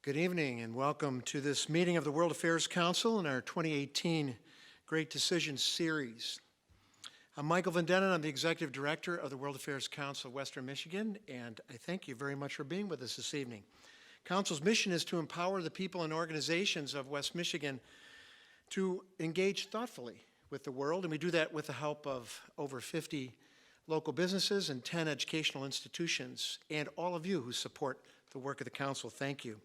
Good evening and welcome to this meeting of the World Affairs Council in our 2018 Great Decisions Series. I'm Michael Van Dennen. I'm the Executive Director of the World Affairs Council of Western Michigan, and I thank you very much for being with us this evening. Council's mission is to empower the people and organizations of West Michigan to engage thoughtfully with the world, and we do that with the help of over 50 local businesses and 10 educational institutions, and all of you who support the work of the Council. Thank you.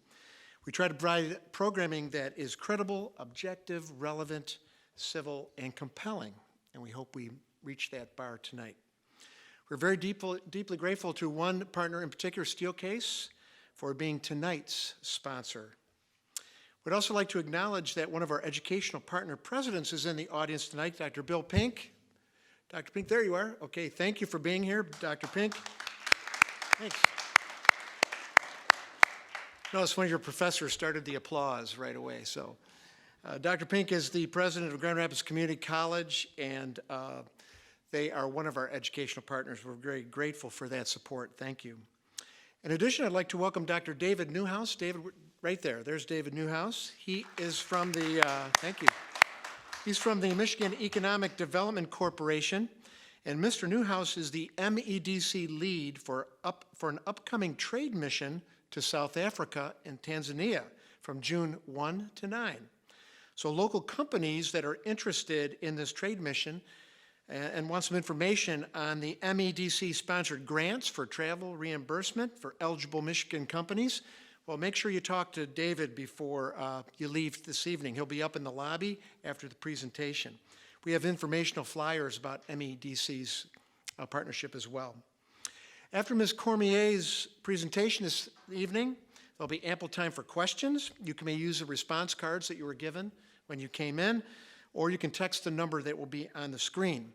We try to provide programming that is credible, objective, relevant, civil, and compelling, and we hope we reach that bar tonight. We're very deeply grateful to one partner in particular, Steelcase, for being tonight's sponsor. We'd also like to acknowledge that one of our educational partner presidents is in the audience tonight, Dr. Bill Pink. Dr. Pink, there you are. Okay, thank you for being here, Dr. Pink. Thanks. Notice one of your professors started the applause right away. So, Dr. Pink is the president of Grand Rapids Community College, and they are one of our educational partners. We're very grateful for that support. Thank you. In addition, I'd like to welcome Dr. David Newhouse. David, right there. There's David Newhouse. He is from the, thank you. He's from the Michigan Economic Development Corporation, and Mr. Newhouse is the MEDC lead for an upcoming trade mission to South Africa and Tanzania from June 1 to 9. So local companies that are interested in this trade mission and want some information on the MEDC-sponsored grants for travel reimbursement for eligible Michigan companies, well, make sure you talk to David before you leave this evening. He'll be up in the lobby after the presentation. We have informational flyers about MEDC's partnership as well. After Ms. Cormier's presentation this evening, there'll be ample time for questions. You may use the response cards that you were given when you came in, or you can text the number that will be on the screen.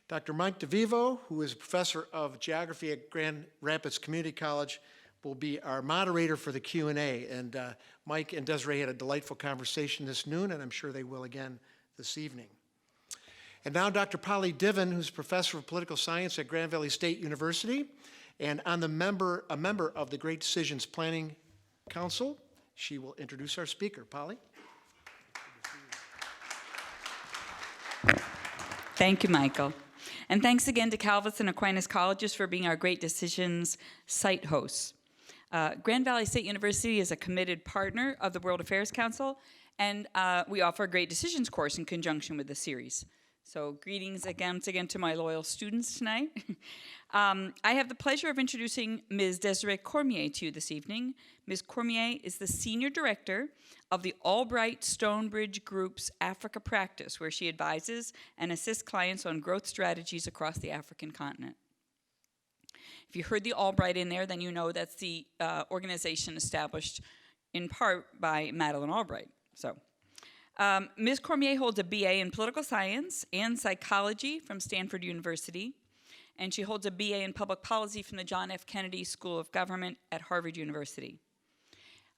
Dr. Mike DeVivo, who is a professor of geography at Grand Rapids Community College, will be our moderator for the Q&A. And Mike and Desirée had a delightful conversation this noon, and I'm sure they will again this evening. And now Dr. Polly Diven, who's professor of political science at Grand Valley State University, and a member of the Great Decisions Planning Council. She will introduce our speaker. Polly? Thank you, Michael. And thanks again to Calvus and Aquinas Colleges for being our Great Decisions site hosts. Grand Valley State University is a committed partner of the World Affairs Council, and we offer a Great Decisions course in conjunction with the series. So greetings again to my loyal students tonight. I have the pleasure of introducing Ms. Desirée Cormier to you this evening. Ms. Cormier is the Senior Director of the Albright Stonebridge Group's Africa practice, where she advises and assists clients on growth strategies across the African continent. If you heard the Albright in there, then you know that's the organization established in part by Madeleine Albright. So. Ms. Cormier holds a BA in political science and psychology from Stanford University, and she holds a BA in public policy from the John F. Kennedy School of Government at Harvard University.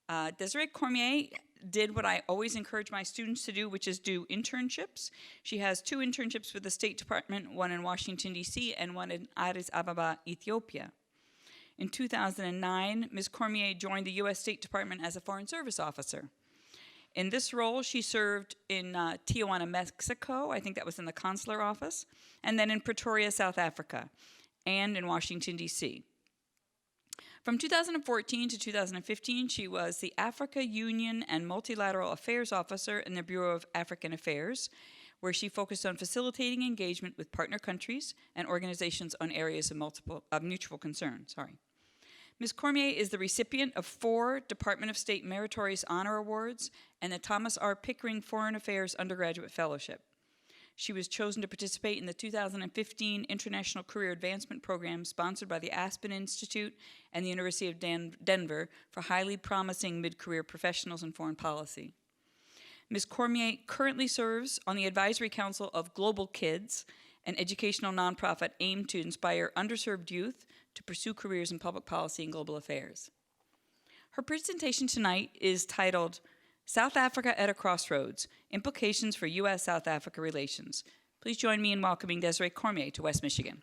Desirée Cormier did what I always encourage my students to do, which is do internships. She has 2 internships with the State Department, one in Washington, D.C., and one in Addis Ababa, Ethiopia. In 2009, Ms. Cormier joined the U.S. State Department as a Foreign Service officer. In this role, she served in Tijuana, Mexico. I think that was in the consular office, and then in Pretoria, South Africa, and in Washington, D.C. From 2014 to 2015, she was the Africa Union and Multilateral Affairs Officer in the Bureau of African Affairs, where she focused on facilitating engagement with partner countries and organizations on areas of mutual concern. Ms. Cormier is the recipient of 4 Department of State Meritorious Honor Awards and the Thomas R. Pickering Foreign Affairs Undergraduate Fellowship. She was chosen to participate in the 2015 International Career Advancement Program sponsored by the Aspen Institute and the University of Denver for highly promising mid-career professionals in foreign policy. Ms. Cormier currently serves on the Advisory Council of Global Kids, an educational nonprofit aimed to inspire underserved youth to pursue careers in public policy and global affairs. Her presentation tonight is titled, South Africa at a Crossroads, Implications for U.S.-South Africa Relations. Please join me in welcoming Desirée Cormier to West Michigan.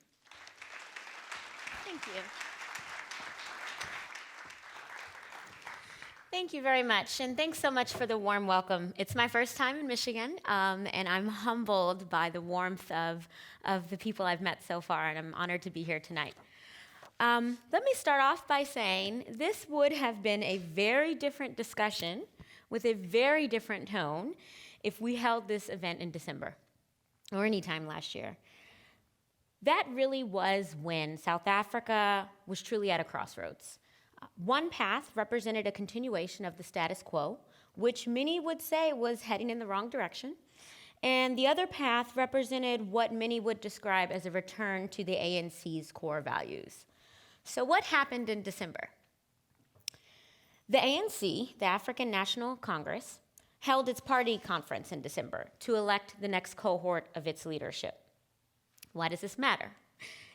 Thank you. Thank you very much, and thanks so much for the warm welcome. It's my first time in Michigan, and I'm humbled by the warmth of the people I've met so far, and I'm honored to be here tonight. Let me start off by saying this would have been a very different discussion with a very different tone if we held this event in December or any time last year. That really was when South Africa was truly at a crossroads. One path represented a continuation of the status quo, which many would say was heading in the wrong direction, and the other path represented what many would describe as a return to the ANC's core values. So what happened in December? The ANC, the African National Congress, held its party conference in December to elect the next cohort of its leadership. Why does this matter?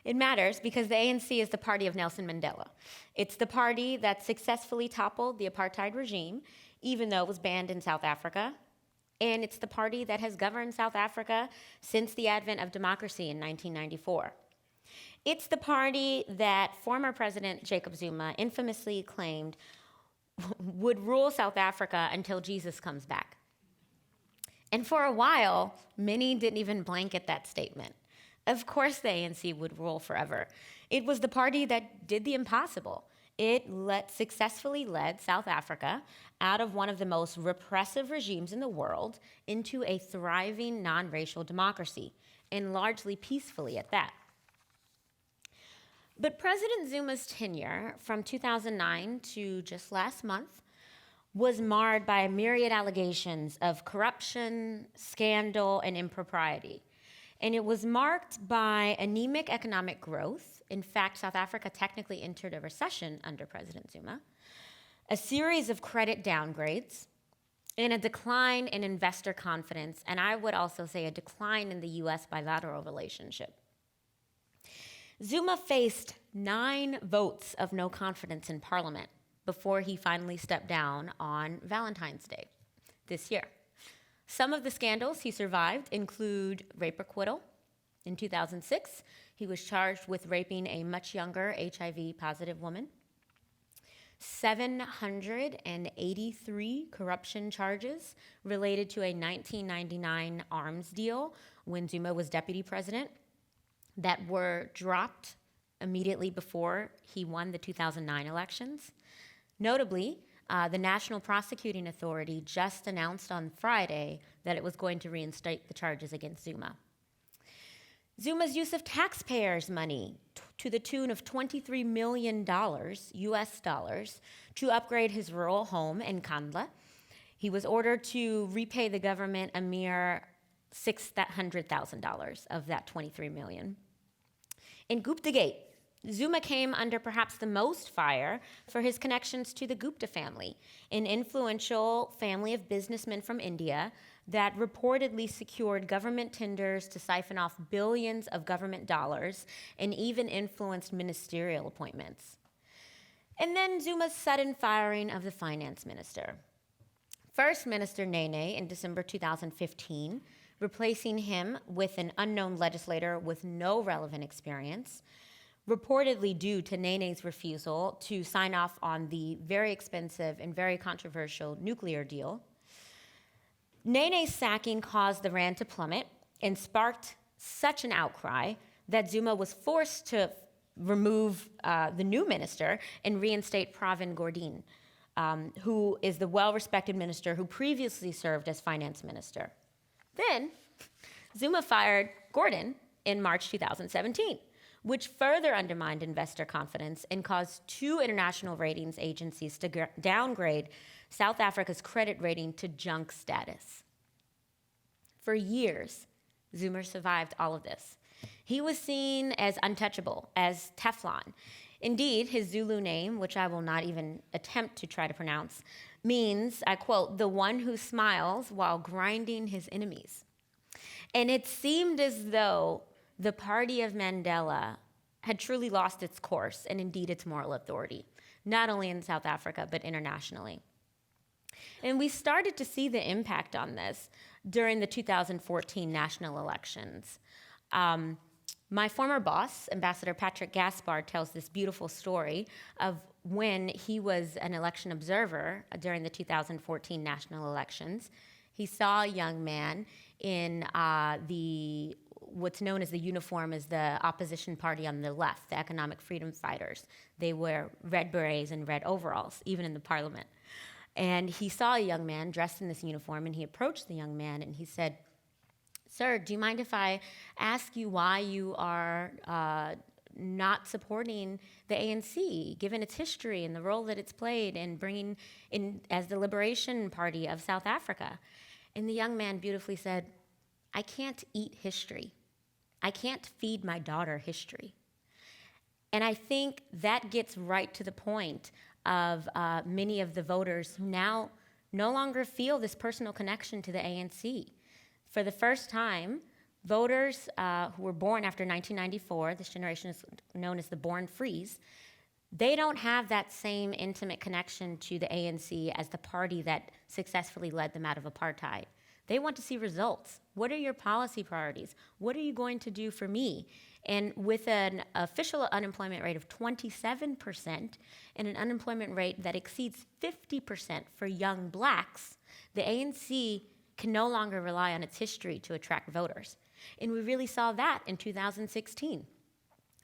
It matters because the ANC is the party of Nelson Mandela. It's the party that successfully toppled the apartheid regime, even though it was banned in South Africa. And it's the party that has governed South Africa since the advent of democracy in 1994. It's the party that former President Jacob Zuma infamously claimed would rule South Africa until Jesus comes back. And for a while, many didn't even blanket that statement. Of course the ANC would rule forever. It was the party that did the impossible. It successfully led South Africa out of one of the most repressive regimes in the world into a thriving non-racial democracy, and largely peacefully at that. But President Zuma's tenure from 2009 to just last month was marred by a myriad allegations of corruption, scandal, and impropriety. And it was marked by anemic economic growth. In fact, South Africa technically entered a recession under President Zuma, a series of credit downgrades, and a decline in investor confidence, and I would also say a decline in the US bilateral relationship. Zuma faced 9 votes of no confidence in Parliament before he finally stepped down on Valentine's Day this year. Some of the scandals he survived include rape acquittal. In 2006, he was charged with raping a much younger HIV-positive woman. 783 corruption charges related to a 1999 arms deal when Zuma was deputy president that were dropped immediately before he won the 2009 elections. Notably, the National Prosecuting Authority just announced on Friday that it was going to reinstate the charges against Zuma. Zuma's use of taxpayers' money to the tune of $23 million, US dollars, to upgrade his rural home in Kandla. He was ordered to repay the government a mere $600,000 of that $23 million. In Guptagate, Zuma came under perhaps the most fire for his connections to the Gupta family, an influential family of businessmen from India that reportedly secured government tenders to siphon off billions of government dollars and even influenced ministerial appointments. And then Zuma's sudden firing of the finance minister. First Minister Nene in December 2015, replacing him with an unknown legislator with no relevant experience, reportedly due to Nene's refusal to sign off on the very expensive and very controversial nuclear deal. Nene's sacking caused the rand to plummet and sparked such an outcry that Zuma was forced to remove the new minister and reinstate Pravin Gordhan, who is the well-respected minister who previously served as finance minister. Then, Zuma fired Gordhan in March 2017, which further undermined investor confidence and caused 2 international ratings agencies to downgrade South Africa's credit rating to junk status. For years, Zuma survived all of this. He was seen as untouchable, as Teflon. Indeed, his Zulu name, which I will not even attempt to try to pronounce, means, I quote, "the one who smiles while grinding his enemies." And it seemed as though the party of Mandela had truly lost its course and indeed its moral authority, not only in South Africa, but internationally. And we started to see the impact on this during the 2014 national elections. My former boss, Ambassador Patrick Gaspard, tells this beautiful story of when he was an election observer during the 2014 national elections. He saw a young man in what's known as the uniform as the opposition party on the left, the Economic Freedom Fighters. They wear red berets and red overalls, even in the parliament. And he saw a young man dressed in this uniform, and he approached the young man and he said, "Sir, do you mind if I ask you why you are not supporting the ANC, given its history and the role that it's played in bringing in as the liberation party of South Africa?" And the young man beautifully said, "I can't eat history. I can't feed my daughter history." And I think that gets right to the point of many of the voters who now no longer feel this personal connection to the ANC. For the first time, voters who were born after 1994, this generation is known as the Born Frees, they don't have that same intimate connection to the ANC as the party that successfully led them out of apartheid. They want to see results. What are your policy priorities? What are you going to do for me? And with an official unemployment rate of 27% and an unemployment rate that exceeds 50% for young blacks, the ANC can no longer rely on its history to attract voters. And we really saw that in 2016.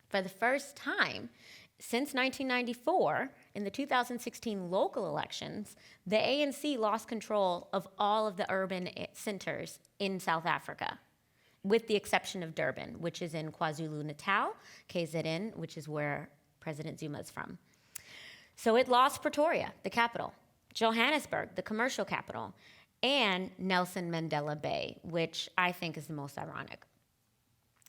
For the first time since 1994, in the 2016 local elections, the ANC lost control of all of the urban centers in South Africa, with the exception of Durban, which is in KwaZulu-Natal, KZN, which is where President Zuma is from. So it lost Pretoria, the capital, Johannesburg, the commercial capital, and Nelson Mandela Bay, which I think is the most ironic.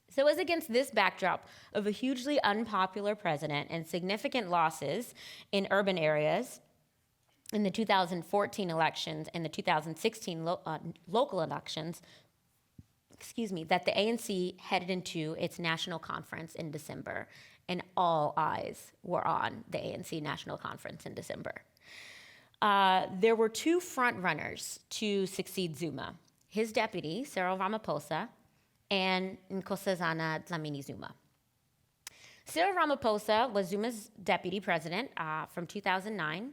So it was against this backdrop of a hugely unpopular president and significant losses in urban areas in the 2014 elections and the 2016 local elections, that the ANC headed into its national conference in December, and all eyes were on the ANC national conference in December. There were two front runners to succeed Zuma: his deputy, Cyril Ramaphosa, and Nkosazana Dlamini-Zuma. Cyril Ramaphosa was Zuma's deputy president from 2009,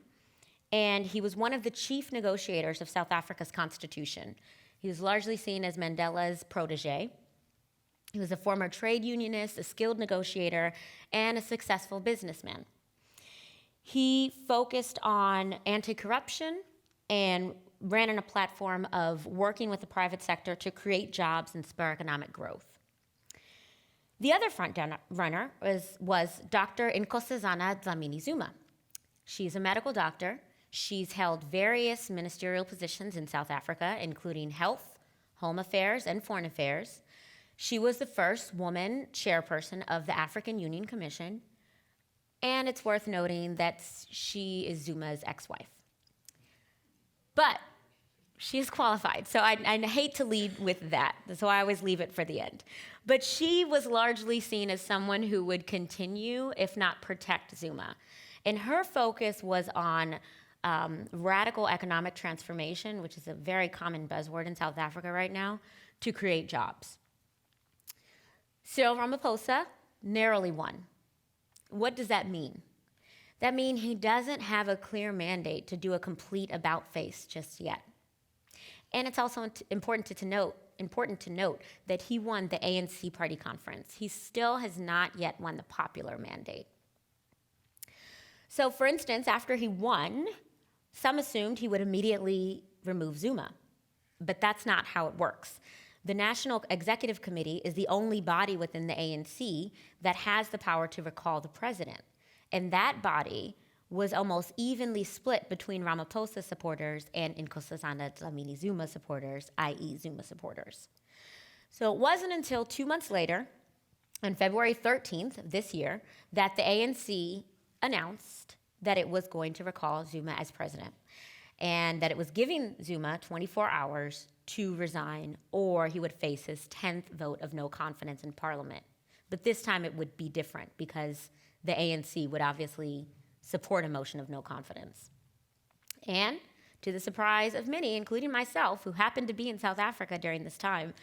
and he was one of the chief negotiators of South Africa's constitution. He was largely seen as Mandela's protege. He was a former trade unionist, a skilled negotiator, and a successful businessman. He focused on anti-corruption and ran on a platform of working with the private sector to create jobs and spur economic growth. The other front runner was Dr. Nkosazana Dlamini-Zuma. She's a medical doctor. She's held various ministerial positions in South Africa, including health, home affairs, and foreign affairs. She was the first woman chairperson of the African Union Commission, and it's worth noting that she is Zuma's ex-wife. But she is qualified, so I hate to lead with that, so I always leave it for the end. But she was largely seen as someone who would continue, if not protect, Zuma. And her focus was on radical economic transformation, which is a very common buzzword in South Africa right now, to create jobs. Cyril Ramaphosa narrowly won. What does that mean? That means he doesn't have a clear mandate to do a complete about-face just yet. And it's also important to note that he won the ANC party conference. He still has not yet won the popular mandate. So, for instance, after he won, some assumed he would immediately remove Zuma. But that's not how it works. The National Executive Committee is the only body within the ANC that has the power to recall the president. And that body was almost evenly split between Ramaphosa supporters and Nkosazana Dlamini-Zuma supporters, i.e. Zuma supporters. So it wasn't until 2 months later, on February 13th of this year, that the ANC announced that it was going to recall Zuma as president, and that it was giving Zuma 24 hours to resign, or he would face his 10th vote of no confidence in parliament. But this time it would be different, because the ANC would obviously support a motion of no confidence. And to the surprise of many, including myself, who happened to be in South Africa during this time,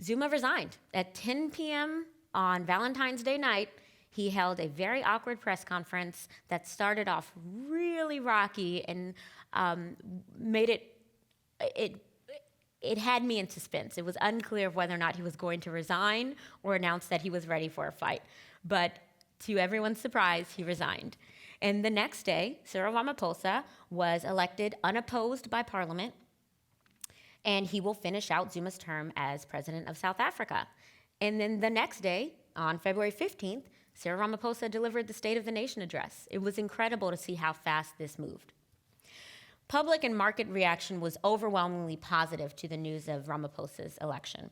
Zuma resigned at 10 p.m. on Valentine's Day night, he held a very awkward press conference that started off really rocky and made it had me in suspense. It was unclear whether or not he was going to resign or announce that he was ready for a fight. But to everyone's surprise, he resigned. And the next day, Cyril Ramaphosa was elected unopposed by Parliament, and he will finish out Zuma's term as president of South Africa. And then the next day, on February 15th, Cyril Ramaphosa delivered the State of the Nation address. It was incredible to see how fast this moved. Public and market reaction was overwhelmingly positive to the news of Ramaphosa's election.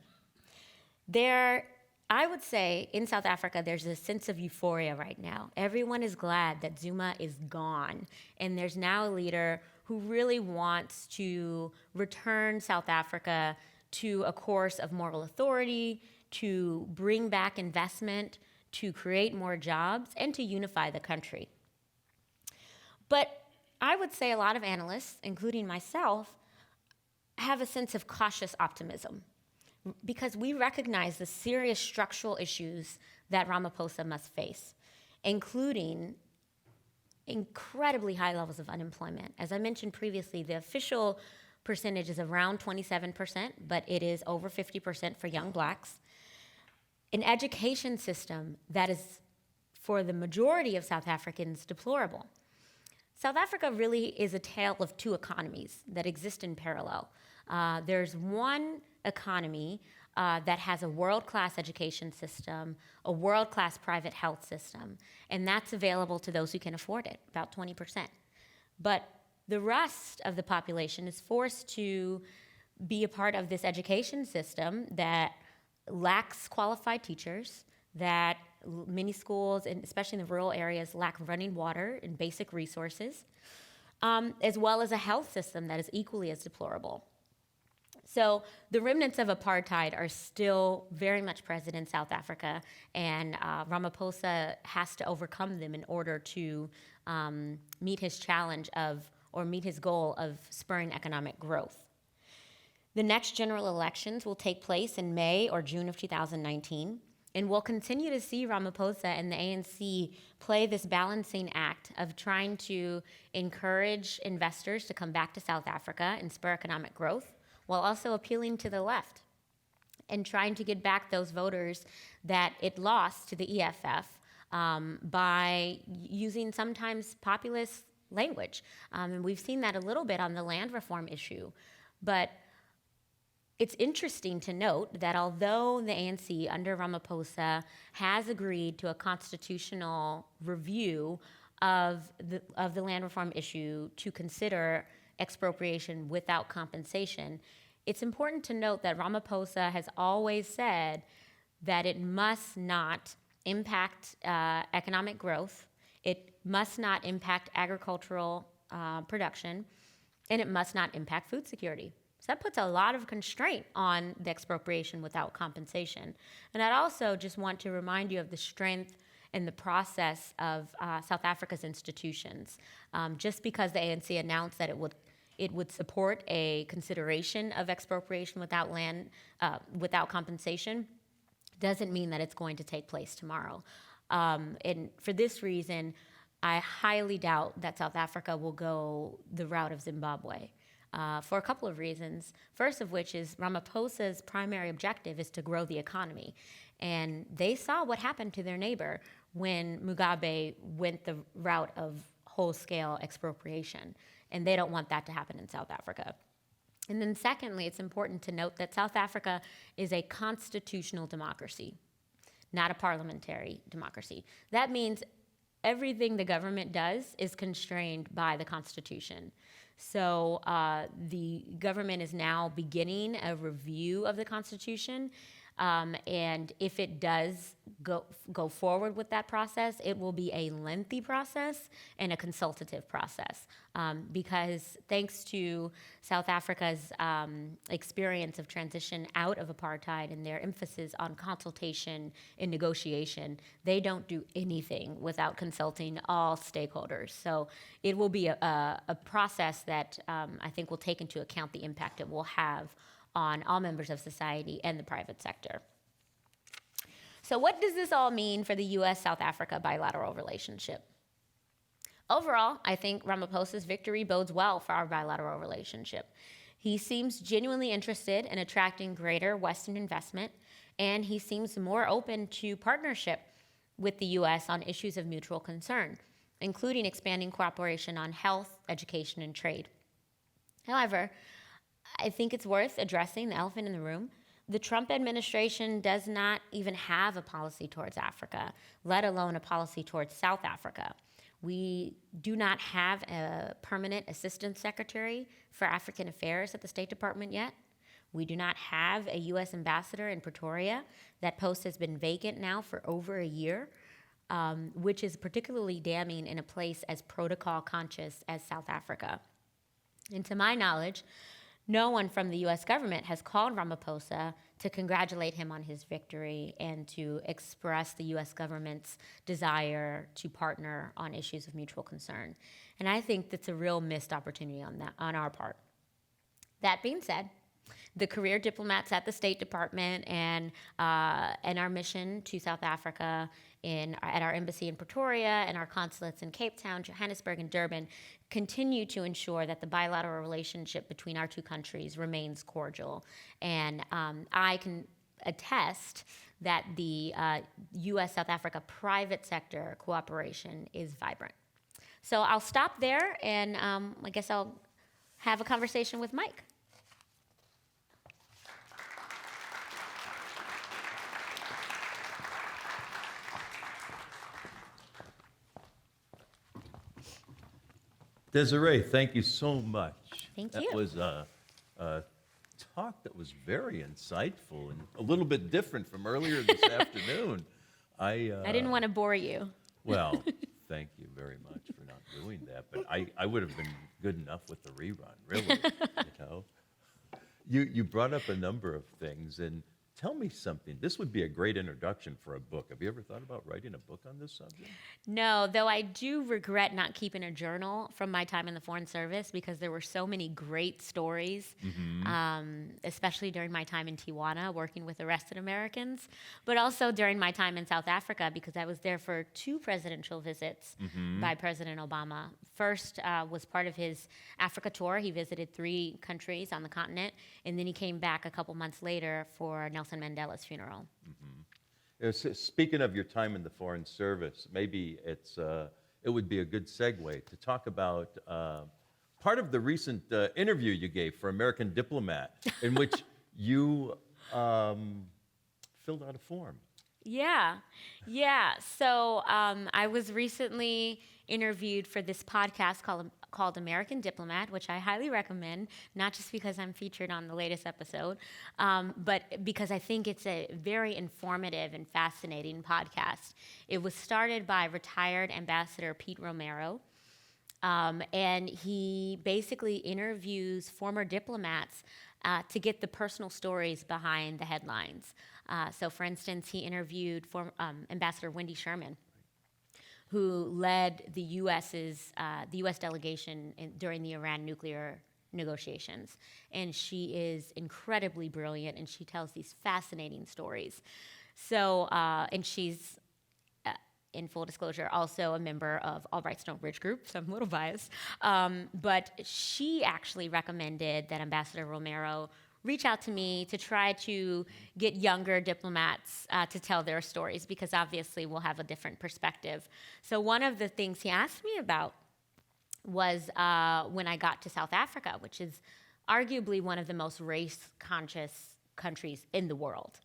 I would say in South Africa, there's a sense of euphoria right now. Everyone is glad that Zuma is gone, and there's now a leader who really wants to return South Africa to a course of moral authority, to bring back investment, to create more jobs, and to unify the country. But I would say a lot of analysts, including myself, have a sense of cautious optimism because we recognize the serious structural issues that Ramaphosa must face, including incredibly high levels of unemployment. As I mentioned previously, the official percentage is around 27%, but it is over 50% for young blacks. An education system that is, for the majority of South Africans, deplorable. South Africa really is a tale of two economies that exist in parallel. There's one economy that has a world-class education system, a world-class private health system, and that's available to those who can afford it, about 20%. But the rest of the population is forced to be a part of this education system that lacks qualified teachers, that many schools, and especially in the rural areas, lack running water and basic resources, as well as a health system that is equally as deplorable. So the remnants of apartheid are still very much present in South Africa, and Ramaphosa has to overcome them in order to meet his challenge meet his goal of spurring economic growth. The next general elections will take place in May or June of 2019, and we'll continue to see Ramaphosa and the ANC play this balancing act of trying to encourage investors to come back to South Africa and spur economic growth, while also appealing to the left and trying to get back those voters that it lost to the EFF by using sometimes populist language. And we've seen that a little bit on the land reform issue. But it's interesting to note that although the ANC under Ramaphosa has agreed to a constitutional review of the land reform issue to consider expropriation without compensation, it's important to note that Ramaphosa has always said that it must not impact economic growth, it must not impact agricultural production, and it must not impact food security. So that puts a lot of constraint on the expropriation without compensation. And I'd also just want to remind you of the strength and the process of South Africa's institutions. Just because the ANC announced that it would support a consideration of expropriation without compensation doesn't mean that it's going to take place tomorrow. And for this reason, I highly doubt that South Africa will go the route of Zimbabwe. For a couple of reasons. First of which is Ramaphosa's primary objective is to grow the economy. And they saw what happened to their neighbor when Mugabe went the route of whole-scale expropriation. And they don't want that to happen in South Africa. And then secondly, it's important to note that South Africa is a constitutional democracy, not a parliamentary democracy. That means everything the government does is constrained by the Constitution. So the government is now beginning a review of the Constitution, and if it does go forward with that process, it will be a lengthy process and a consultative process, because thanks to South Africa's experience of transition out of apartheid and their emphasis on consultation and negotiation, they don't do anything without consulting all stakeholders. So it will be a process that I think will take into account the impact it will have on all members of society and the private sector. So what does this all mean for the U.S.-South Africa bilateral relationship? Overall, I think Ramaphosa's victory bodes well for our bilateral relationship. He seems genuinely interested in attracting greater Western investment, and he seems more open to partnership with the U.S. on issues of mutual concern, including expanding cooperation on health, education, and trade. However, I think it's worth addressing the elephant in the room. The Trump administration does not even have a policy towards Africa, let alone a policy towards South Africa. We do not have a permanent assistant secretary for African affairs at the State Department yet. We do not have a U.S. ambassador in Pretoria. That post has been vacant now for over a year, which is particularly damning in a place as protocol conscious as South Africa. And to my knowledge, no one from the U.S. government has called Ramaphosa to congratulate him on his victory and to express the U.S. government's desire to partner on issues of mutual concern. And I think that's a real missed opportunity on our part. That being said, the career diplomats at the State Department and our mission to South Africa at our embassy in Pretoria and our consulates in Cape Town, Johannesburg, and Durban continue to ensure that the bilateral relationship between our two countries remains cordial. And I can attest that the U.S.-South Africa private sector cooperation is vibrant. So I'll stop there, and I guess I'll have a conversation with Mike. Desiree, thank you so much. Thank That you. was a talk that was very insightful and a little bit different from earlier this afternoon. I didn't want to bore you. Well, thank you very much for not doing that, but I would have been good enough with the rerun, really. You brought up a number of things, and tell me something. This would be a great introduction for a book. Have you ever thought about writing a book on this subject? No, though I do regret not keeping a journal from my time in the Foreign Service because there were so many great stories, especially during my time in Tijuana working with arrested Americans, but also during my time in South Africa because I was there for 2 presidential visits by President Obama. First was part of his Africa tour. He visited 3 countries on the continent, and then he came back a couple months later for Nelson Mandela's funeral. Speaking of your time in the Foreign Service, maybe it would be a good segue to talk about part of the recent interview you gave for American Diplomat, in which you filled out a form. Yeah. So I was recently interviewed for this podcast called American Diplomat, which I highly recommend, not just because I'm featured on the latest episode, but because I think it's a very informative and fascinating podcast. It was started by retired Ambassador Pete Romero, and he basically interviews former diplomats to get the personal stories behind the headlines. So, for instance, he interviewed Ambassador Wendy Sherman, who led the U.S. delegation during the Iran nuclear negotiations. And she is incredibly brilliant, and she tells these fascinating stories. So, and she's, in full disclosure, also a member of Albright Stonebridge group, so I'm a little biased. But she actually recommended that Ambassador Romero reach out to me to try to get younger diplomats to tell their stories, because obviously we'll have a different perspective. So one of the things he asked me about was when I got to South Africa, which is arguably one of the most race-conscious countries in the world.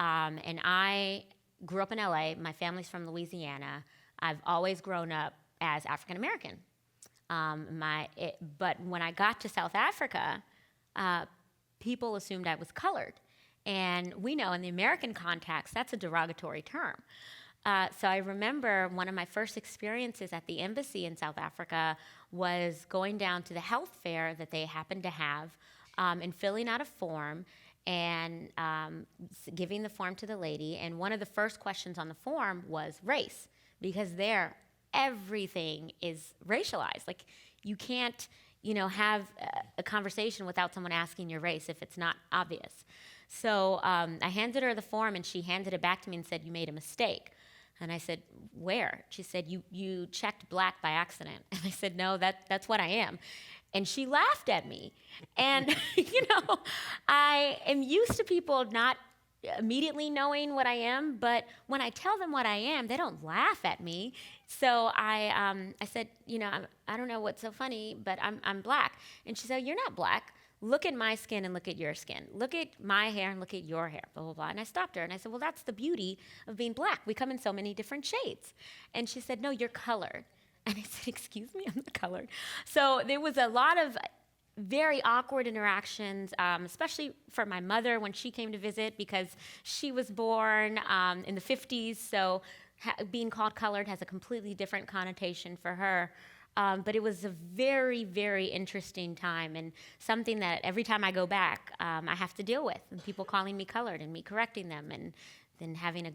And I grew up in LA. My family's from Louisiana. I've always grown up as African American. But when I got to South Africa, people assumed I was colored. And we know in the American context, that's a derogatory term. So I remember one of my first experiences at the embassy in South Africa was going down to the health fair that they happened to have and filling out a form and giving the form to the lady. And one of the first questions on the form was race, because there everything is racialized. Like, you can't have a conversation without someone asking your race if it's not obvious. So I handed her the form, and she handed it back to me and said, "You made a mistake." And I said, "Where?" She said, you checked black by accident." And I said, "No, that's what I am." And she laughed at me. And, I am used to people not immediately knowing what I am, but when I tell them what I am, they don't laugh at me. So I said, I don't know what's so funny, but I'm black. And she said, "You're not black. Look at my skin and look at your skin. Look at my hair and look at your hair, blah, blah, blah." And I stopped her and I said, "Well, that's the beauty of being black. We come in so many different shades." And she said, "No, you're colored." And I said, "Excuse me, I'm not colored." So there was a lot of very awkward interactions, especially for my mother when she came to visit, because she was born in the 50s. So being called colored has a completely different connotation for her. But it was a very, very interesting time, and something that every time I go back, I have to deal with, and people calling me colored and me correcting them, and then having a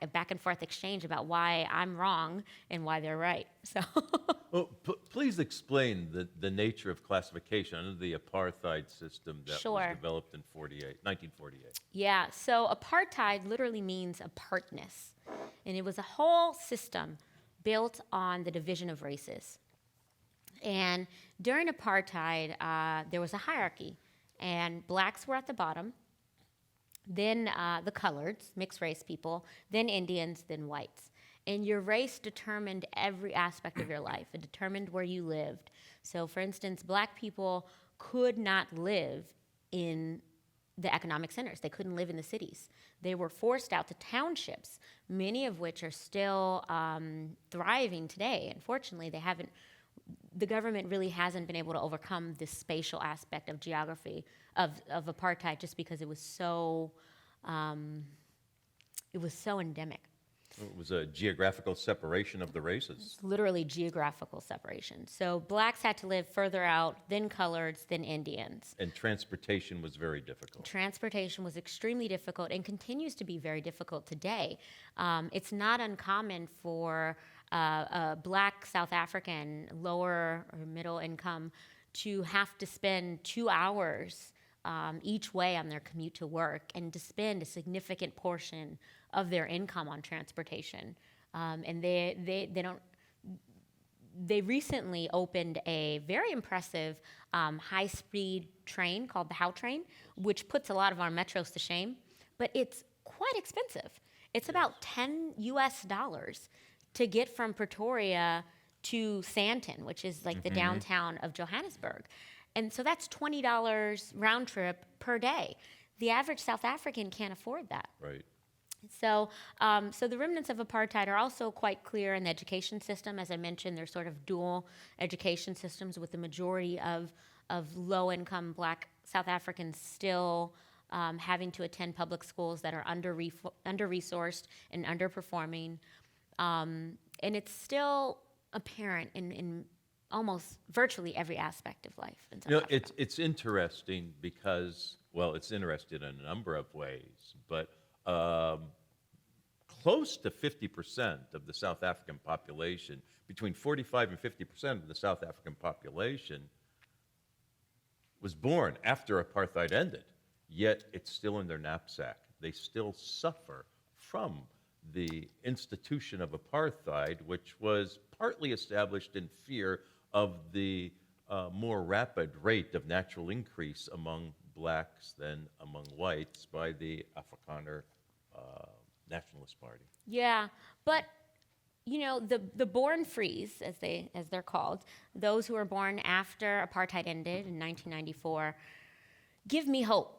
back and forth exchange about why I'm wrong and why they're right. So, Well, please explain the nature of classification under the apartheid system that Sure. was developed in 1948. yeah, so apartheid literally means apartness, and it was a whole system built on the division of races. And during apartheid, there was a hierarchy, and blacks were at the bottom, then the coloreds, mixed race people, then Indians, then whites. And your race determined every aspect of your life. It determined where you lived. So, for instance, black people could not live in the economic centers. They couldn't live in the cities. They were forced out to townships, many of which are still thriving today. Unfortunately, the government really hasn't been able to overcome this spatial aspect of geography of apartheid, just because it was so endemic. It was a geographical separation of the races. Literally geographical separation. So blacks had to live further out, then coloreds, then Indians. And transportation was very difficult. Transportation was extremely difficult and continues to be very difficult today. It's not uncommon for a black South African, lower or middle income, to have to spend 2 hours each way on their commute to work, and to spend a significant portion of their income on transportation. And they recently opened a very impressive high-speed train called the How Train, which puts a lot of our metros to shame, but it's quite expensive. It's about $10 US to get from Pretoria to Sandton, which is like the downtown of Johannesburg. And so that's $20 round trip per day. The average South African can't afford that. Right. So, so the remnants of apartheid are also quite clear in the education system. As I mentioned, they're sort of dual education systems, with the majority of low-income black South Africans still having to attend public schools that are under-resourced and underperforming. And it's still apparent in almost virtually every aspect of life in South Africa. It's interesting because, well, it's interesting in a number of ways, but close to 50% of the South African population, between 45 and 50% of the South African population, was born after apartheid ended, yet it's still in their knapsack. They still suffer from the institution of apartheid, which was partly established in fear of the more rapid rate of natural increase among blacks than among whites by the Afrikaner Nationalist Party. Yeah, but the born frees, as they're called, those who were born after apartheid ended in 1994, give me hope,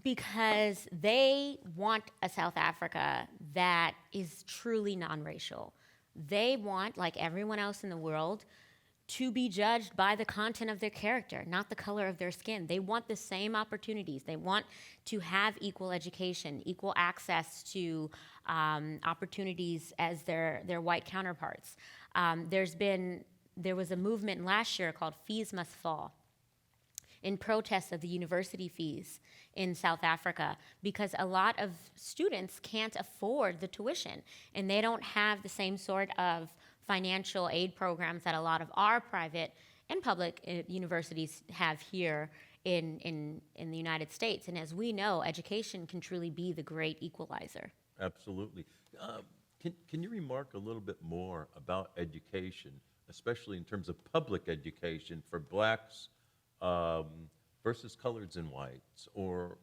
because they want a South Africa that is truly non-racial. They want, like everyone else in the world, to be judged by the content of their character, not the color of their skin. They want the same opportunities. They want to have equal education, equal access to opportunities as their white counterparts. There was a movement last year called Fees Must Fall, in protest of the university fees in South Africa, because a lot of students can't afford the tuition, and they don't have the same sort of financial aid programs that a lot of our private and public universities have here in the United States. And as we know, education can truly be the great equalizer. Absolutely. Can you remark a little bit more about education, especially in terms of public education for blacks versus coloreds and whites, or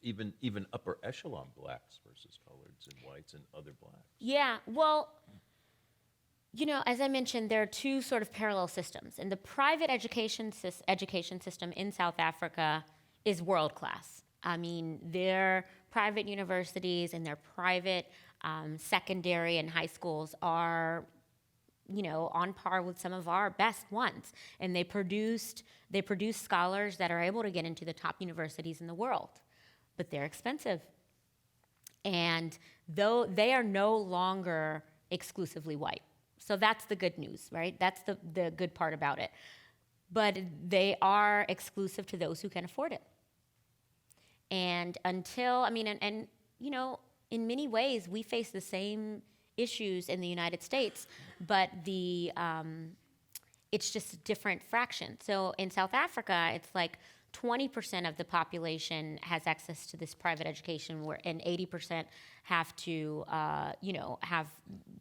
even upper echelon blacks versus coloreds and whites and other blacks? Yeah, well, as I mentioned, there are two sort of parallel systems. And the private education system in South Africa is world class. I mean, their private universities and their private secondary and high schools are, on par with some of our best ones. And they produce scholars that are able to get into the top universities in the world. But they're expensive. And though they are no longer exclusively white. So that's the good news, right? That's the good part about it. But they are exclusive to those who can afford it. And in many ways, we face the same issues in the United States, but it's just a different fraction. So in South Africa, it's like 20% of the population has access to this private education, and 80% have to, have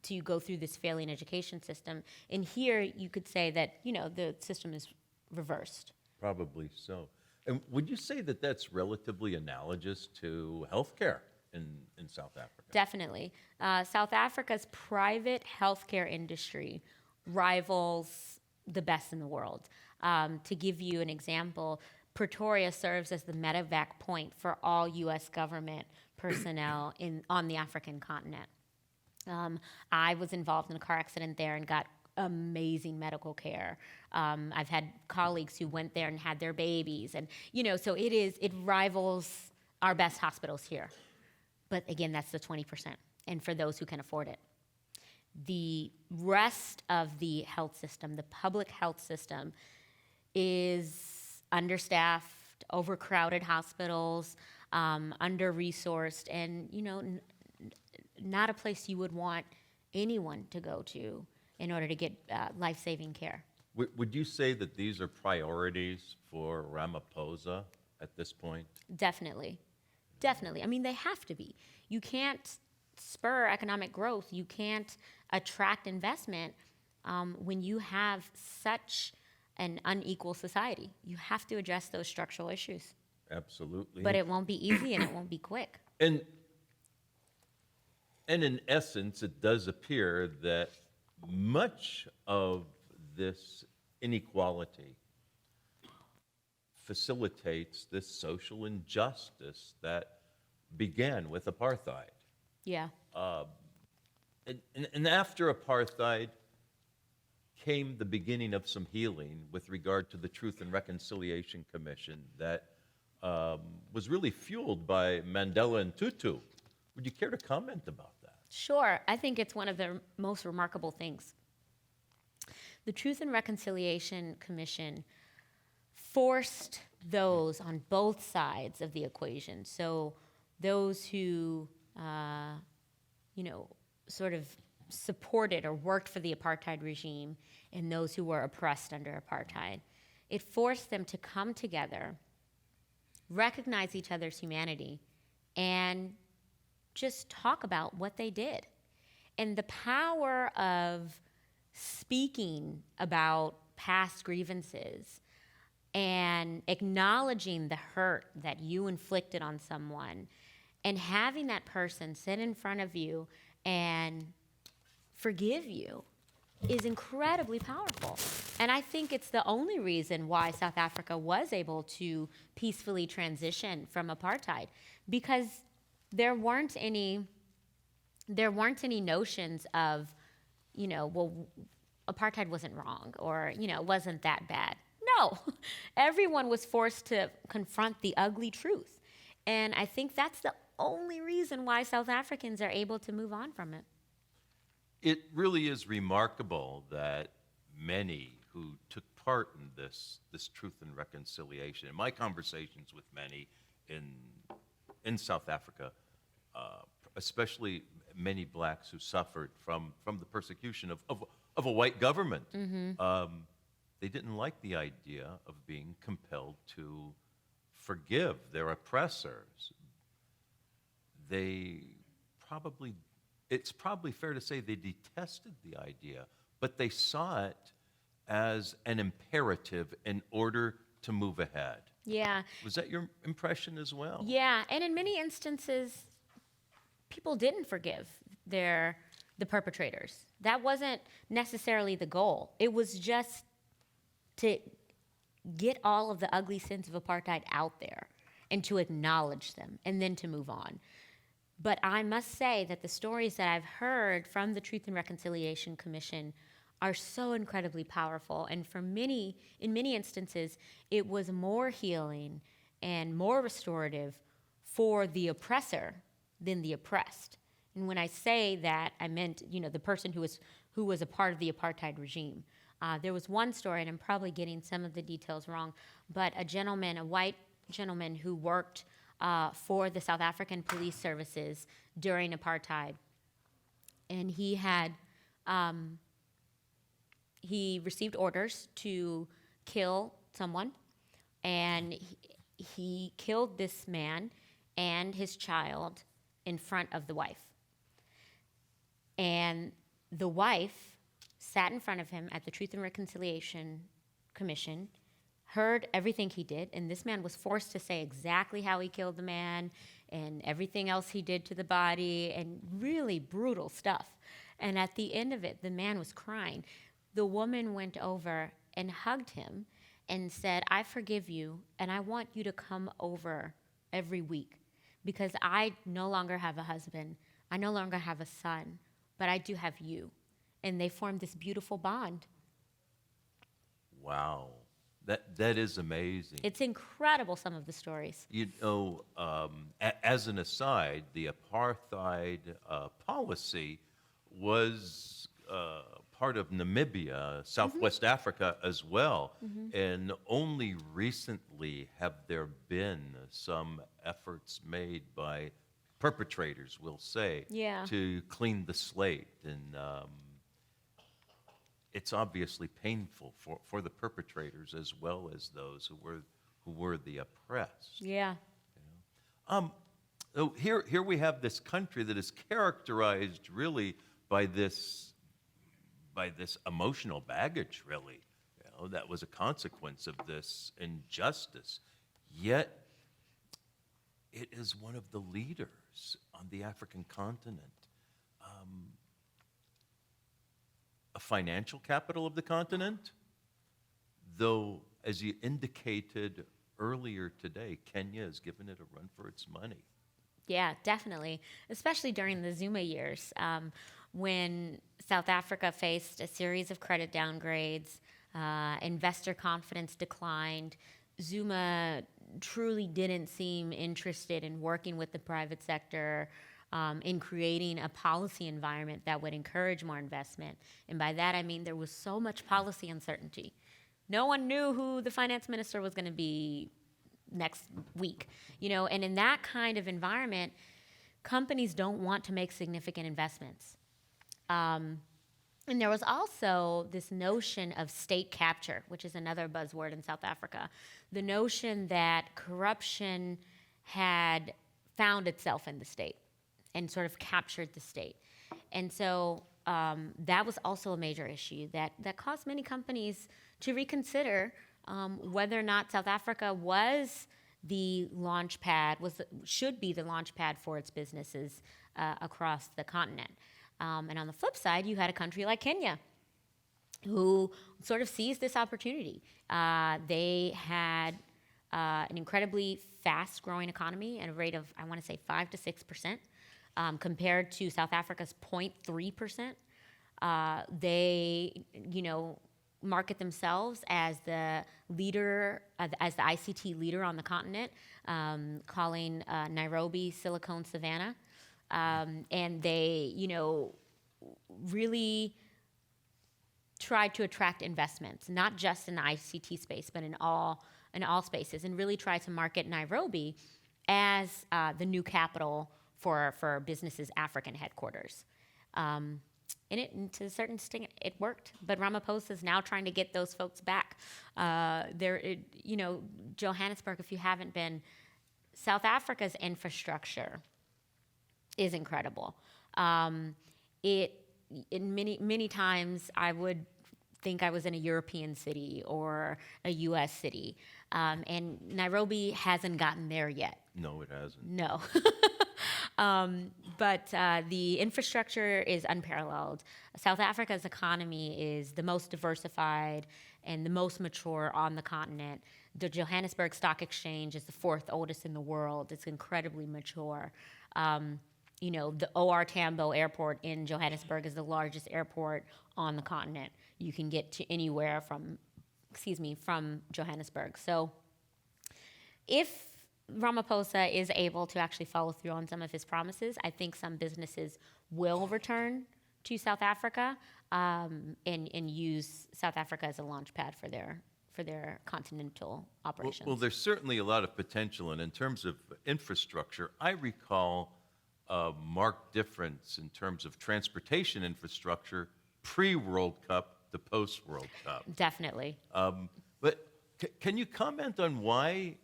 to go through this failing education system. And here, you could say that, the system is reversed. Probably so. And would you say that that's relatively analogous to healthcare in South Africa? Definitely. South Africa's private healthcare industry rivals the best in the world. To give you an example, Pretoria serves as the medevac point for all U.S. government personnel on the African continent. I was involved in a car accident there and got amazing medical care. I've had colleagues who went there and had their babies, and so it rivals our best hospitals here. But again, that's the 20%, and for those who can afford it. The rest of the health system, the public health system, is understaffed, overcrowded hospitals, under-resourced, and not a place you would want anyone to go to in order to get life-saving care. Would you say that these are priorities for Ramaphosa at this point? Definitely. I mean, they have to be. You can't spur economic growth. You can't attract investment when you have such an unequal society. You have to address those structural issues. Absolutely. But it won't be easy and it won't be quick. And in essence, it does appear that much of this inequality facilitates this social injustice that began with apartheid. Yeah. And after apartheid came the beginning of some healing with regard to the Truth and Reconciliation Commission that was really fueled by Mandela and Tutu. Would you care to comment about that? Sure. I think it's one of the most remarkable things. The Truth and Reconciliation Commission forced those on both sides of the equation. So those who, sort of supported or worked for the apartheid regime and those who were oppressed under apartheid. It forced them to come together, recognize each other's humanity, and just talk about what they did. And the power of speaking about past grievances and acknowledging the hurt that you inflicted on someone and having that person sit in front of you and forgive you is incredibly powerful. And I think it's the only reason why South Africa was able to peacefully transition from apartheid, because there weren't any notions of, apartheid wasn't wrong or, wasn't that bad. No, everyone was forced to confront the ugly truth. And I think that's the only reason why South Africans are able to move on from it. It really is remarkable that many who took part in this Truth and Reconciliation, in my conversations with many in South Africa, especially many blacks who suffered from the persecution of a white government, they didn't like the idea of being compelled to forgive their oppressors. It's probably fair to say they detested the idea, but they saw it as an imperative in order to move ahead. Yeah. Was that your impression as well? Yeah, and in many instances, people didn't forgive the perpetrators. That wasn't necessarily the goal. It was just to get all of the ugly sins of apartheid out there and to acknowledge them and then to move on. But I must say that the stories that I've heard from the Truth and Reconciliation Commission are so incredibly powerful. And in many instances, it was more healing and more restorative for the oppressor than the oppressed. And when I say that, I meant, the person who was a part of the apartheid regime. There was one story, and I'm probably getting some of the details wrong, but a white gentleman who worked for the South African police services during apartheid, and he received orders to kill someone, and he killed this man and his child in front of the wife. And the wife sat in front of him at the Truth and Reconciliation Commission, heard everything he did, and this man was forced to say exactly how he killed the man and everything else he did to the body, and really brutal stuff. And at the end of it, the man was crying. The woman went over and hugged him and said, "I forgive you, and I want you to come over every week because I no longer have a husband. I no longer have a son, but I do have you." And they formed this beautiful bond. Wow. That is amazing. It's incredible, some of the stories. As an aside, the apartheid policy was part of Namibia, Southwest Africa as well. And only recently have there been some efforts made by perpetrators, we'll say, to clean the slate. And it's obviously painful for the perpetrators as well as those who were the oppressed. Yeah. So here we have this country that is characterized really by this emotional baggage, really. That was a consequence of this injustice. Yet it is one of the leaders on the African continent. A financial capital of the continent, though, as you indicated earlier today, Kenya has given it a run for its money. Yeah, definitely, especially during the Zuma years, when South Africa faced a series of credit downgrades, investor confidence declined. Zuma truly didn't seem interested in working with the private sector, in creating a policy environment that would encourage more investment. And by that, I mean there was so much policy uncertainty. No one knew who the finance minister was going to be next week, and in that kind of environment, companies don't want to make significant investments. And there was also this notion of state capture, which is another buzzword in South Africa. The notion that corruption had found itself in the state and sort of captured the state. And so that was also a major issue that caused many companies to reconsider whether or not South Africa was the launch pad, should be the launch pad for its businesses across the continent. And on the flip side, you had a country like Kenya, who sort of seized this opportunity. They had an incredibly fast-growing economy at a rate of, I want to say, 5 to 6%, compared to South Africa's 0.3%. They, market themselves as the leader, as the ICT leader on the continent, calling Nairobi Silicon Savannah. And they, really tried to attract investments, not just in the ICT space, but in all spaces, and really tried to market Nairobi as the new capital for businesses' African headquarters. And to a certain extent, it worked. But Ramaphosa is now trying to get those folks back. Johannesburg, if you haven't been, South Africa's infrastructure is incredible. Many times I would think I was in a European city or a U.S. city, and Nairobi hasn't gotten there yet. No, it hasn't. No. But the infrastructure is unparalleled. South Africa's economy is the most diversified and the most mature on the continent. The Johannesburg Stock Exchange is the 4th oldest in the world. It's incredibly mature. The O.R. Tambo Airport in Johannesburg is the largest airport on the continent. You can get to anywhere from Johannesburg. So if Ramaphosa is able to actually follow through on some of his promises, I think some businesses will return to South Africa and use South Africa as a launch pad for their continental operations. Well, there's certainly a lot of potential, and in terms of infrastructure, I recall a marked difference in terms of transportation infrastructure pre-World Cup to post-World Cup. Definitely. But can you comment on why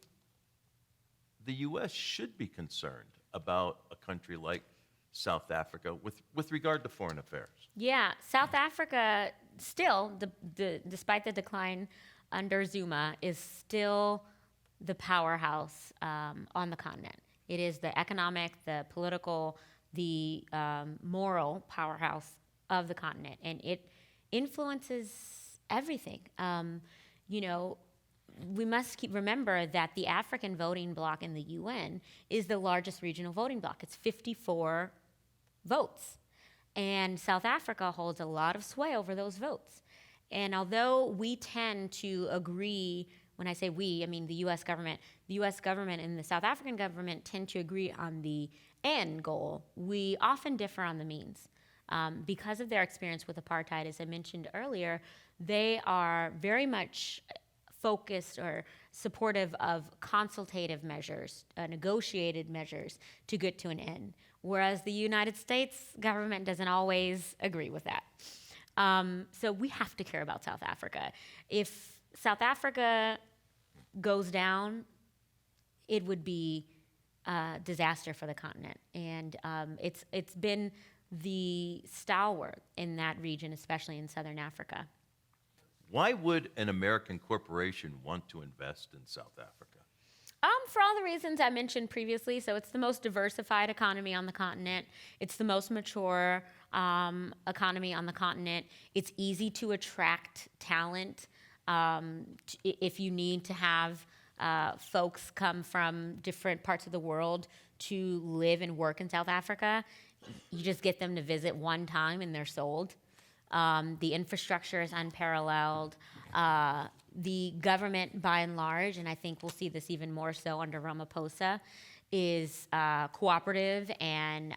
the U.S. should be concerned about a country like South Africa with regard to foreign affairs? Yeah, South Africa still, despite the decline under Zuma, is still the powerhouse on the continent. It is the economic, the political, the moral powerhouse of the continent, and it influences everything. We must remember that the African voting bloc in the UN is the largest regional voting bloc. It's 54 votes. And South Africa holds a lot of sway over those votes. And although we tend to agree, when I say we, I mean the U.S. government and the South African government tend to agree on the end goal, we often differ on the means. Because of their experience with apartheid, as I mentioned earlier, they are very much focused or supportive of consultative measures, negotiated measures to get to an end, whereas the United States government doesn't always agree with that. So we have to care about South Africa. If South Africa goes down, it would be a disaster for the continent. And it's been the stalwart in that region, especially in Southern Africa. Why would an American corporation want to invest in South Africa? For all the reasons I mentioned previously. So it's the most diversified economy on the continent. It's the most mature economy on the continent. It's easy to attract talent. If you need to have folks come from different parts of the world to live and work in South Africa, you just get them to visit one time and they're sold. The infrastructure is unparalleled. The government, by and large, and I think we'll see this even more so under Ramaphosa, is cooperative and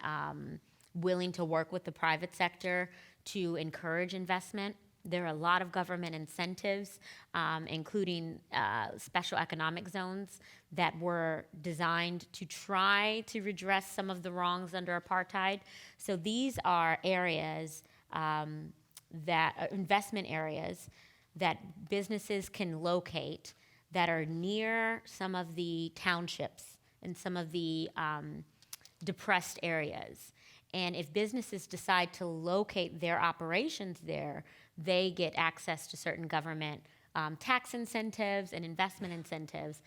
willing to work with the private sector to encourage investment. There are a lot of government incentives, including special economic zones that were designed to try to redress some of the wrongs under apartheid. So these are areas investment areas that businesses can locate that are near some of the townships and some of the depressed areas. And if businesses decide to locate their operations there, they get access to certain government tax incentives and investment incentives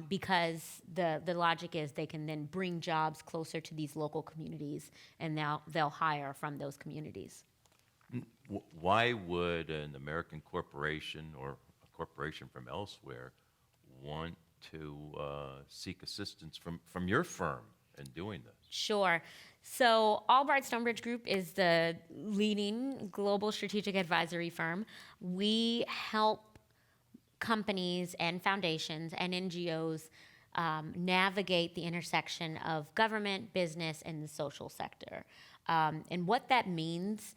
because the logic is they can then bring jobs closer to these local communities, and they'll hire from those communities. Why would an American corporation or a corporation from elsewhere want to seek assistance from your firm in doing this? Sure. So Albright Stonebridge Group is the leading global strategic advisory firm. We help companies and foundations and NGOs navigate the intersection of government, business, and the social sector. And what that means,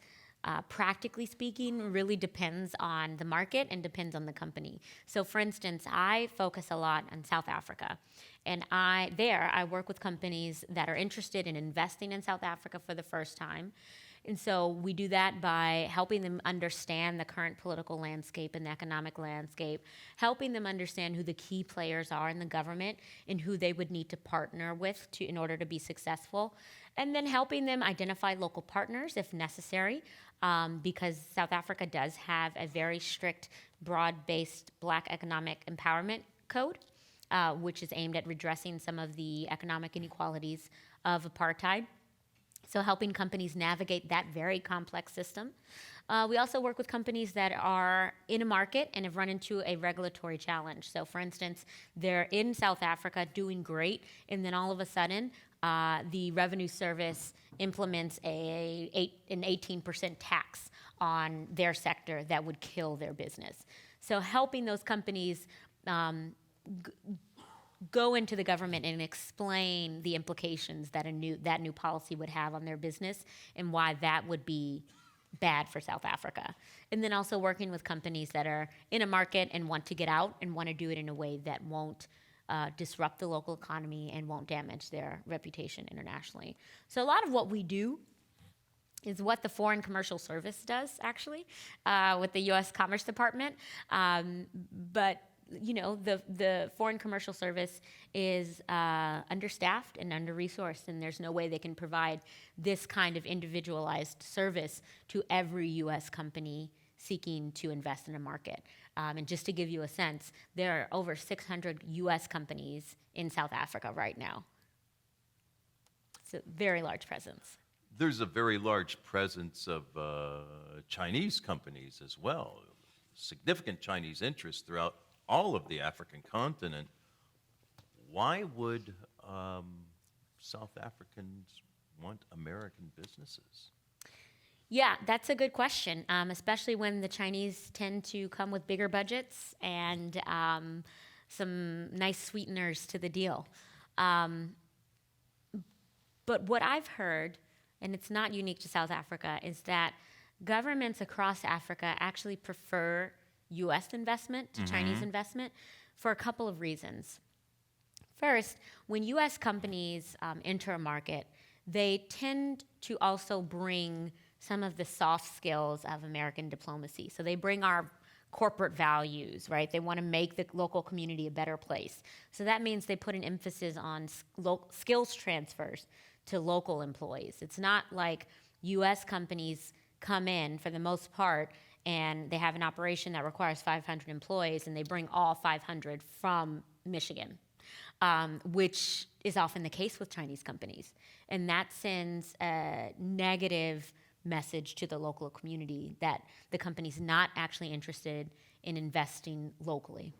practically speaking, really depends on the market and depends on the company. So for instance, I focus a lot on South Africa. And I work with companies that are interested in investing in South Africa for the first time. And so we do that by helping them understand the current political landscape and the economic landscape, helping them understand who the key players are in the government and who they would need to partner with in order to be successful, and then helping them identify local partners if necessary, because South Africa does have a very strict, broad-based Black economic empowerment code, which is aimed at redressing some of the economic inequalities of apartheid. So helping companies navigate that very complex system. We also work with companies that are in a market and have run into a regulatory challenge. So for instance, they're in South Africa doing great, and then all of a sudden, the Revenue Service implements an 18% tax on their sector that would kill their business. So helping those companies go into the government and explain the implications that that new policy would have on their business and why that would be bad for South Africa. And then also working with companies that are in a market and want to get out and want to do it in a way that won't disrupt the local economy and won't damage their reputation internationally. So a lot of what we do is what the Foreign Commercial Service does, actually, with the U.S. Commerce Department. But you know, the Foreign Commercial Service is understaffed and under-resourced, and there's no way they can provide this kind of individualized service to every U.S. company seeking to invest in a market. And just to give you a sense, there are over 600 U.S. companies in South Africa right now. It's a very large presence. There's a very large presence of Chinese companies as well, significant Chinese interest throughout all of the African continent. Why would South Africans want American businesses? Yeah, that's a good question, especially when the Chinese tend to come with bigger budgets and some nice sweeteners to the deal. But what I've heard, and it's not unique to South Africa, is that governments across Africa actually prefer U.S. investment to Chinese investment for a couple of reasons. First, when U.S. companies enter a market, they tend to also bring some of the soft skills of American diplomacy. So they bring our corporate values, right? They want to make the local community a better place. So that means they put an emphasis on skills transfers to local employees. It's not like U.S. companies come in, for the most part, and they have an operation that requires 500 employees, and they bring all 500 from Michigan, which is often the case with Chinese companies. And that sends a negative message to the local community that the company's not actually interested in investing locally.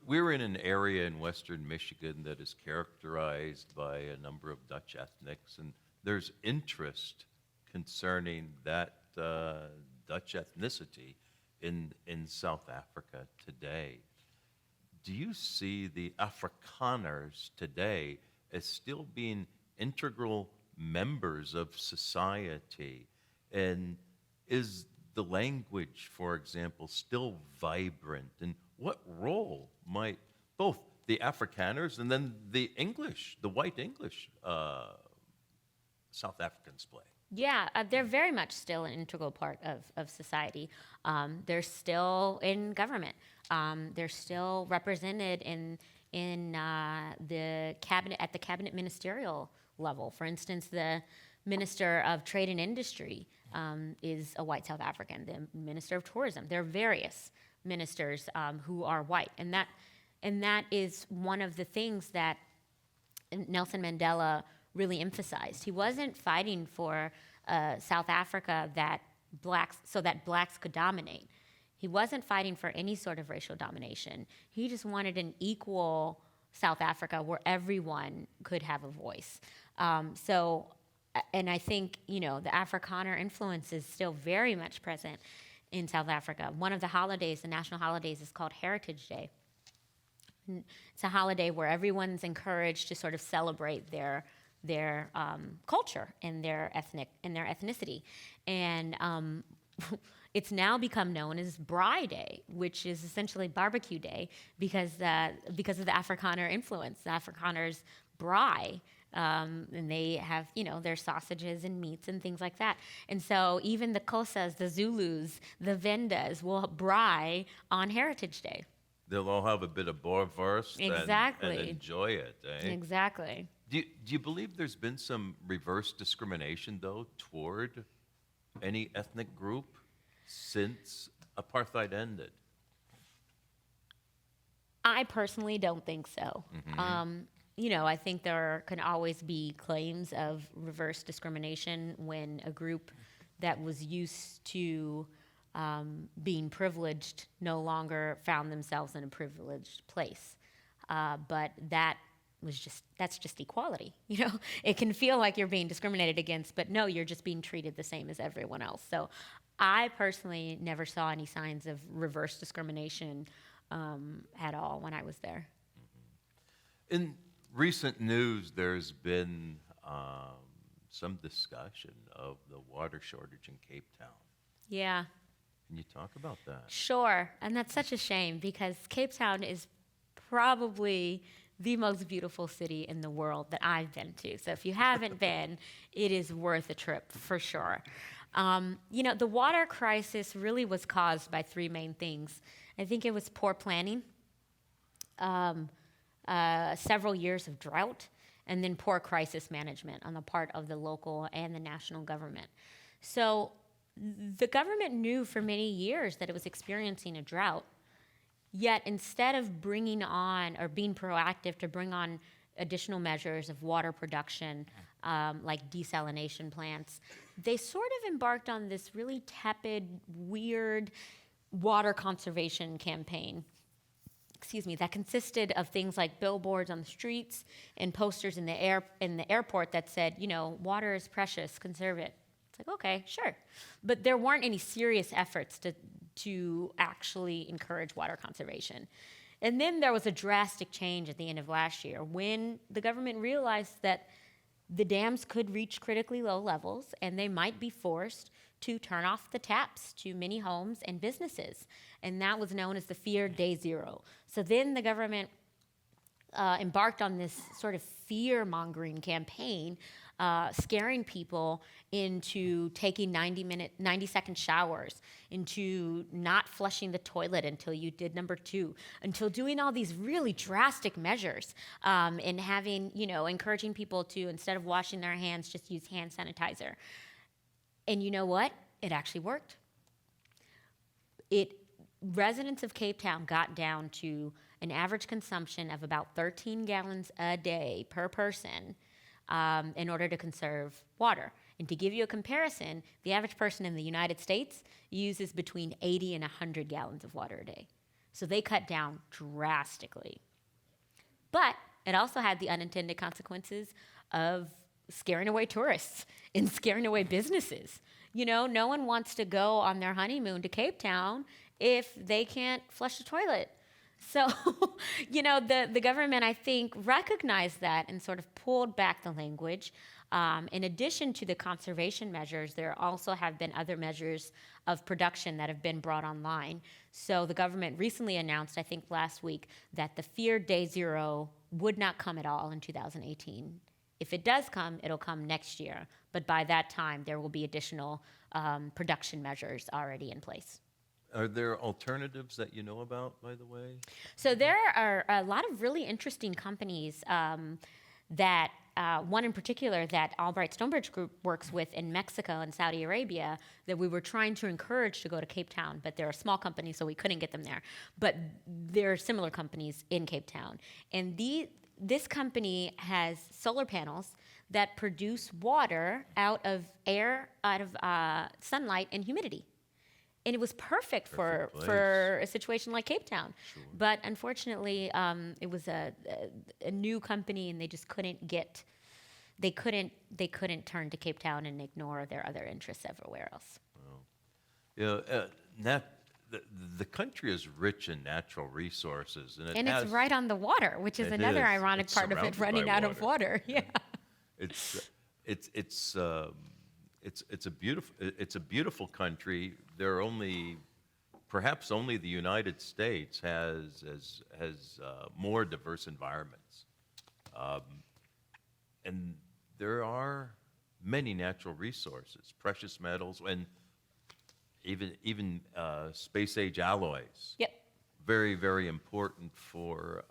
We're in an area in western Michigan that is characterized by a number of Dutch ethnics, and there's interest concerning that Dutch ethnicity in South Africa today. Do you see the Afrikaners today as still being integral members of society? And is the language, for example, still vibrant? And what role might both the Afrikaners and then the English, the white English South Africans play? Yeah, they're very much still an integral part of society. They're still in government. They're still represented in the cabinet, at the cabinet ministerial level. For instance, the Minister of Trade and Industry is a white South African. The Minister of Tourism. There are various ministers who are white, and that is one of the things that Nelson Mandela really emphasized. He wasn't fighting for South Africa that blacks could dominate. He wasn't fighting for any sort of racial domination. He just wanted an equal South Africa where everyone could have a voice. And I think, the Afrikaner influence is still very much present in South Africa. One of the holidays, the national holidays, is called Heritage Day. It's a holiday where everyone's encouraged to sort of celebrate their culture and their ethnicity, and it's now become known as Braai Day, which is essentially barbecue day because of the Afrikaner influence. The Afrikaners braai And they have, their sausages and meats and things like that. And so even the Xhosas, the Zulus, the Vendas will braai on Heritage Day. They'll all have a bit of boerewurst Exactly. and enjoy it, eh? Exactly. Do you believe there's been some reverse discrimination, though, toward any ethnic group since apartheid ended? I personally don't think so. I think there can always be claims of reverse discrimination when a group that was used to being privileged no longer found themselves in a privileged place. But that's just equality. It can feel like you're being discriminated against, but no, you're just being treated the same as everyone else. So I personally never saw any signs of reverse discrimination at all when I was there. In recent news, there's been some discussion of the water shortage in Cape Town. Yeah. Can you talk about that? Sure. And that's such a shame because Cape Town is probably the most beautiful city in the world that I've been to. So if you haven't been, it is worth a trip for sure. The water crisis really was caused by three main things. I think it was poor planning, several years of drought, and then poor crisis management on the part of the local and the national government. So the government knew for many years that it was experiencing a drought, yet instead of bringing on or being proactive to bring on additional measures of water production, like desalination plants, they sort of embarked on this really tepid, weird water conservation campaign. That consisted of things like billboards on the streets and posters in the airport that said, water is precious, conserve it. It's like, okay, sure. But there weren't any serious efforts to actually encourage water conservation. And then there was a drastic change at the end of last year when the government realized that the dams could reach critically low levels and they might be forced to turn off the taps to many homes and businesses. And that was known as the feared day zero. So then the government embarked on this sort of fear-mongering campaign, scaring people into taking 90-second showers, into not flushing the toilet until you did number 2, until doing all these really drastic measures, and having, encouraging people to, instead of washing their hands, just use hand sanitizer. And you know what? It actually worked. Residents of Cape Town got down to an average consumption of about 13 gallons a day per person in order to conserve water. And to give you a comparison, the average person in the United States uses between 80 and 100 gallons of water a day. So they cut down drastically. But it also had the unintended consequences of scaring away tourists and scaring away businesses. No one wants to go on their honeymoon to Cape Town if they can't flush the toilet. So, the government, I think, recognized that and sort of pulled back the language. In addition to the conservation measures, there also have been other measures of production that have been brought online. So the government recently announced, I think last week, that the feared day zero would not come at all in 2018. If it does come, it'll come next year. But by that time, there will be additional production measures already in place. Are there alternatives that you know about, by the way? So there are a lot of really interesting companies that, one in particular that Albright Stonebridge Group works with in Mexico and Saudi Arabia that we were trying to encourage to go to Cape Town, but they're a small company, so we couldn't get them there. But there are similar companies in Cape Town. And this company has solar panels that produce water out of sunlight and humidity. And it was perfect for a situation like Cape Town. Sure. But unfortunately, it was a new company, and they just couldn't turn to Cape Town and ignore their other interests everywhere else. The country is rich in natural resources, and it's right on the water, which is another ironic part of it, running out of water. Yeah. It's a beautiful country. There are perhaps only the United States has more diverse environments, and there are many natural resources, precious metals, and even space-age alloys. Yep. Very, very important for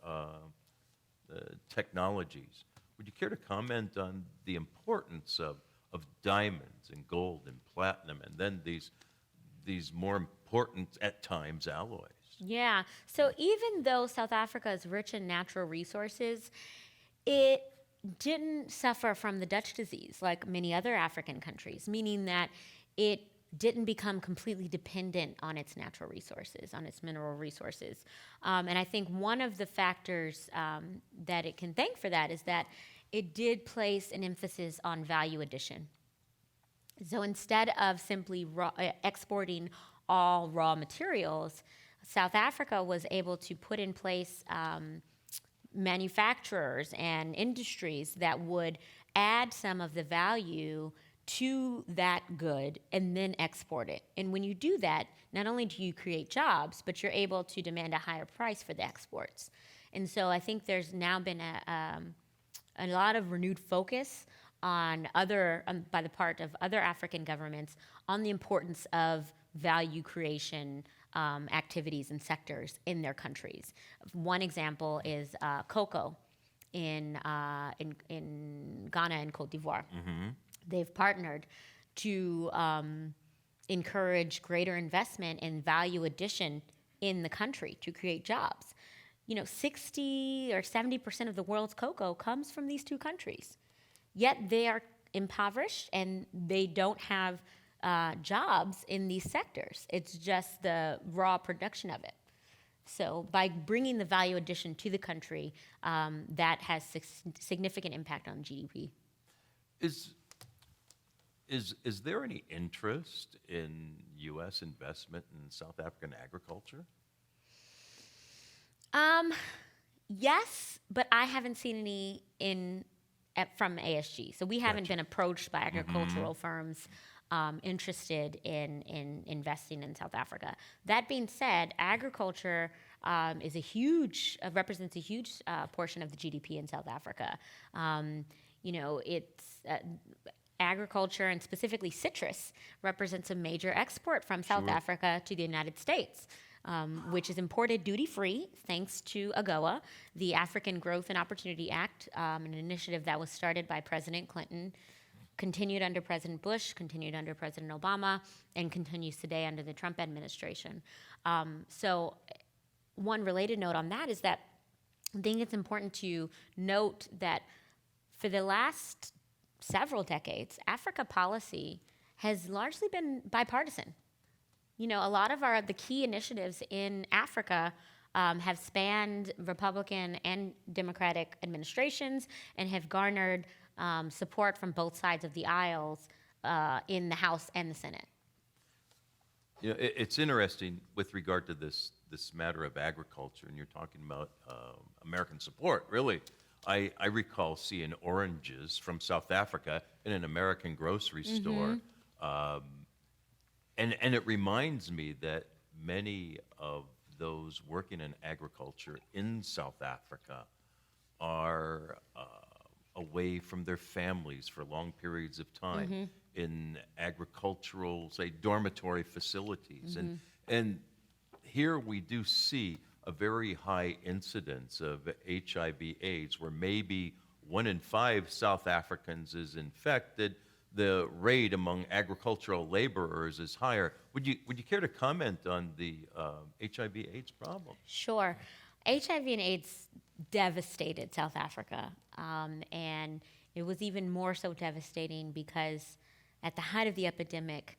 technologies. Would you care to comment on the importance of diamonds and gold and platinum, and then these more important, at times, alloys? Yeah. So even though South Africa is rich in natural resources, it didn't suffer from the Dutch disease like many other African countries, meaning that it didn't become completely dependent on its natural resources, on its mineral resources. And I think one of the factors that it can thank for that is that it did place an emphasis on value addition. So instead of simply exporting all raw materials, South Africa was able to put in place manufacturers and industries that would add some of the value to that good and then export it. And when you do that, not only do you create jobs, but you're able to demand a higher price for the exports. And so I think there's now been a lot of renewed focus on by the part of other African governments on the importance of value creation activities and sectors in their countries. One example is cocoa in Ghana and Cote d'Ivoire. Mm-hmm. They've partnered to encourage greater investment and value addition in the country to create jobs. 60 or 70% of the world's cocoa comes from these two countries. Yet they are impoverished and they don't have jobs in these sectors. It's just the raw production of it. So by bringing the value addition to the country, that has significant impact on GDP. Is there any interest in U.S. investment in South African agriculture? Yes, but I haven't seen any from ASG. So we haven't been approached by agricultural firms interested in investing in South Africa. That being said, agriculture represents a huge portion of the GDP in South Africa. It's agriculture, and specifically citrus, represents a major export from South Africa to the United States, which is imported duty-free thanks to AGOA, the African Growth and Opportunity Act, an initiative that was started by President Clinton, continued under President Bush, continued under President Obama, and continues today under the Trump administration. So one related note on that is that I think it's important to note that for the last several decades, Africa policy has largely been bipartisan. A lot of the key initiatives in Africa have spanned Republican and Democratic administrations and have garnered support from both sides of the aisles in the House and the Senate. It's interesting with regard to this matter of agriculture, and you're talking about American support, really. I recall seeing oranges from South Africa in an American grocery store. And it reminds me that many of those working in agriculture in South Africa are away from their families for long periods of time in agricultural, say, dormitory facilities. And here we do see a very high incidence of HIV/AIDS, where maybe 1 in 5 South Africans is infected. The rate among agricultural laborers is higher. Would you care to comment on the HIV/AIDS problem? Sure. HIV and AIDS devastated South Africa. And it was even more so devastating because at the height of the epidemic,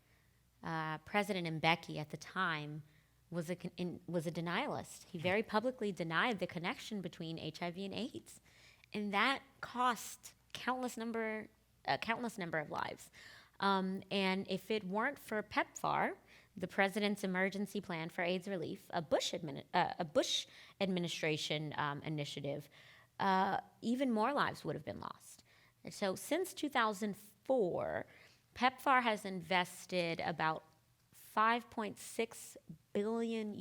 President Mbeki at the time was a denialist. He very publicly denied the connection between HIV and AIDS. And that cost countless number of lives. And if it weren't for PEPFAR, the President's Emergency Plan for AIDS Relief, a Bush administration initiative, even more lives would have been lost. And so since 2004, PEPFAR has invested about $5.6 billion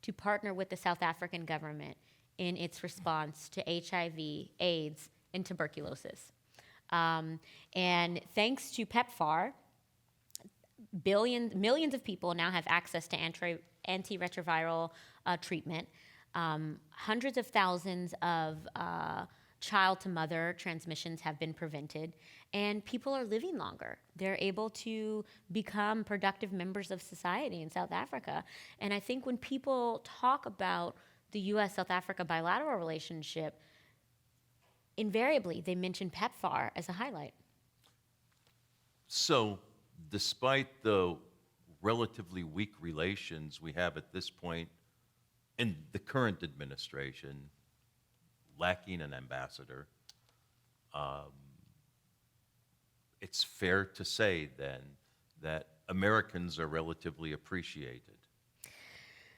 to partner with the South African government in its response to HIV, AIDS, and tuberculosis. And thanks to PEPFAR, millions of people now have access to antiretroviral treatment. Hundreds of thousands of child-to-mother transmissions have been prevented, and people are living longer. They're able to become productive members of society in South Africa. And I think when people talk about the U.S.-South Africa bilateral relationship, invariably they mention PEPFAR as a highlight. So, despite the relatively weak relations we have at this point in the current administration, lacking an ambassador, it's fair to say then that Americans are relatively appreciated.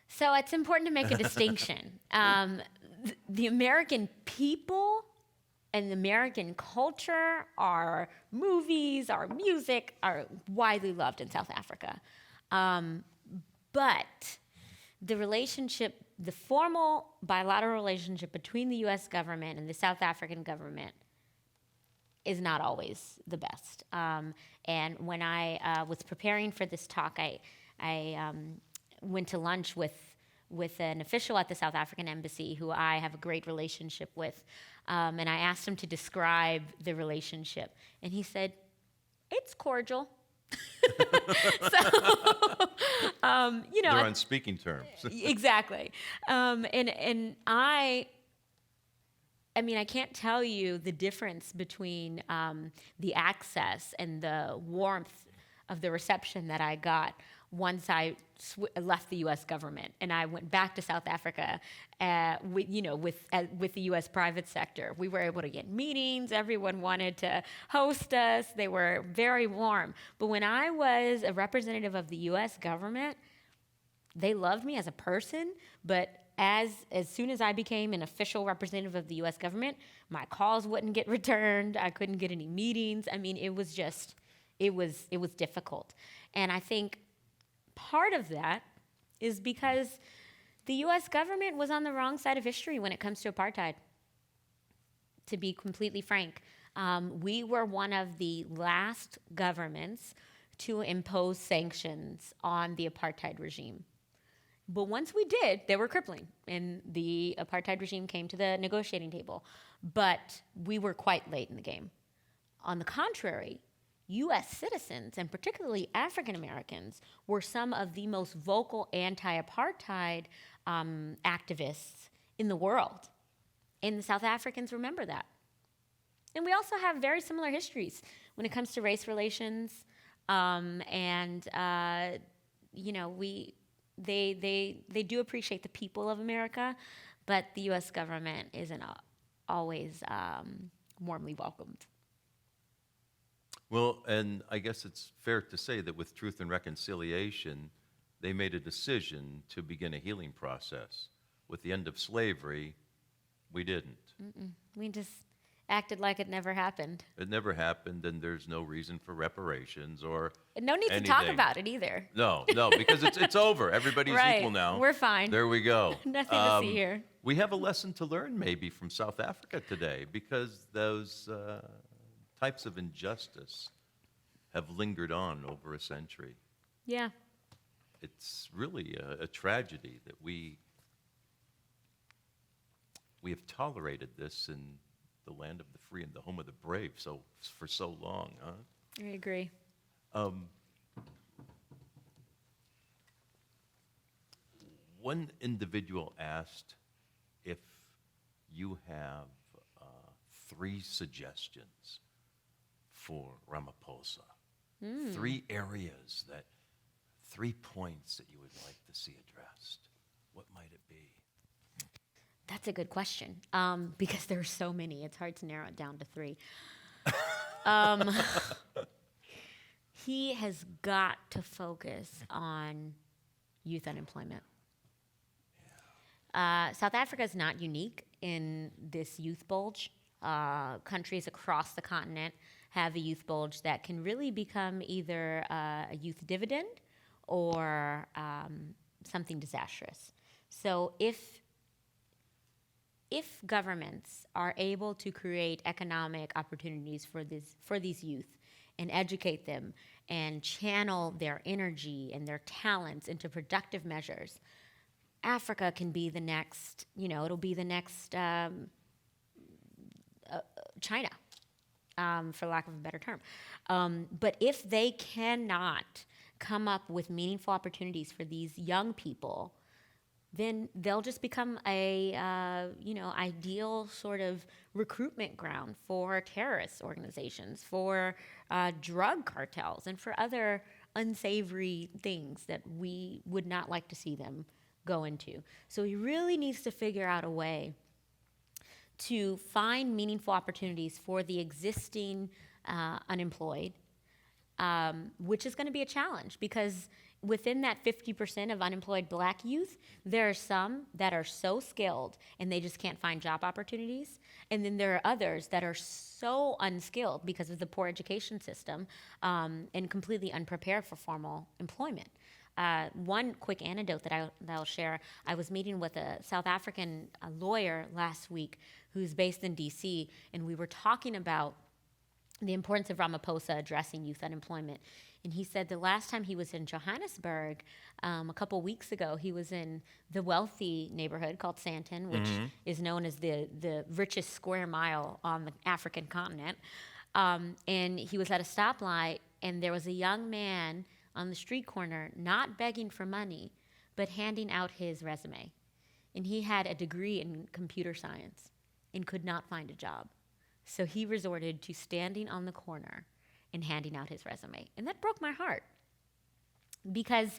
So it's important to make a distinction. The American people and the American culture, our movies, our music, are widely loved in South Africa. But the relationship, the formal bilateral relationship between the U.S. government and the South African government is not always the best. And when I was preparing for this talk, I went to lunch with an official at the South African embassy who I have a great relationship with. And I asked him to describe the relationship. And he said, "It's cordial." So, They're on speaking terms. Exactly. And I mean, I can't tell you the difference between the access and the warmth of the reception that I got once I left the U.S. government and I went back to South Africa with the U.S. private sector. We were able to get meetings. Everyone wanted to host us. They were very warm. But when I was a representative of the U.S. government, they loved me as a person, but as soon as I became an official representative of the U.S. government, my calls wouldn't get returned. I couldn't get any meetings. I mean, it was difficult. And I think part of that is because the U.S. government was on the wrong side of history when it comes to apartheid. To be completely frank, we were one of the last governments to impose sanctions on the apartheid regime. But once we did, they were crippling, and the apartheid regime came to the negotiating table. But we were quite late in the game. On the contrary, U.S. citizens, and particularly African Americans, were some of the most vocal anti-apartheid activists in the world. And the South Africans remember that. And we also have very similar histories when it comes to race relations. They do appreciate the people of America, but the U.S. government isn't always warmly welcomed. Well, and I guess it's fair to say that with Truth and Reconciliation, they made a decision to begin a healing process. With the end of slavery, we didn't. We just acted like it never happened. It never happened, and there's no reason for reparations or And no need anything. to talk about it either. No, because it's over. Everybody's Right. equal now. We're fine. There we go. Nothing to see here. We have a lesson to learn maybe from South Africa today, because those types of injustice have lingered on over a century. Yeah. It's really a tragedy that we have tolerated this in the land of the free and the home of the brave for so long, huh? I agree. One individual asked if you have 3 suggestions for Ramaphosa. 3 areas 3 points that you would like to see addressed. What might it be? That's a good question, because there are so many. It's hard to narrow it down to 3. He has got to focus on youth unemployment. South Africa is not unique in this youth bulge. Countries across the continent have a youth bulge that can really become either a youth dividend or something disastrous. So if if governments are able to create economic opportunities for these youth and educate them and channel their energy and their talents into productive measures, Africa can be the next, it'll be the next China, for lack of a better term. But if they cannot come up with meaningful opportunities for these young people, then they'll just become a ideal sort of recruitment ground for terrorist organizations, for drug cartels, and for other unsavory things that we would not like to see them go into. So he really needs to figure out a way to find meaningful opportunities for the existing unemployed, which is going to be a challenge because within that 50% of unemployed Black youth, there are some that are so skilled and they just can't find job opportunities. And then there are others that are so unskilled because of the poor education system and completely unprepared for formal employment. One quick anecdote that I'll share, I was meeting with a South African lawyer last week who's based in DC, and we were talking about the importance of Ramaphosa addressing youth unemployment. And he said the last time he was in Johannesburg, a couple weeks ago, he was in the wealthy neighborhood called Sandton, which is known as the richest square mile on the African continent. And he was at a stoplight, and there was a young man on the street corner not begging for money, but handing out his resume. And he had a degree in computer science and could not find a job. So he resorted to standing on the corner and handing out his resume. And that broke my heart because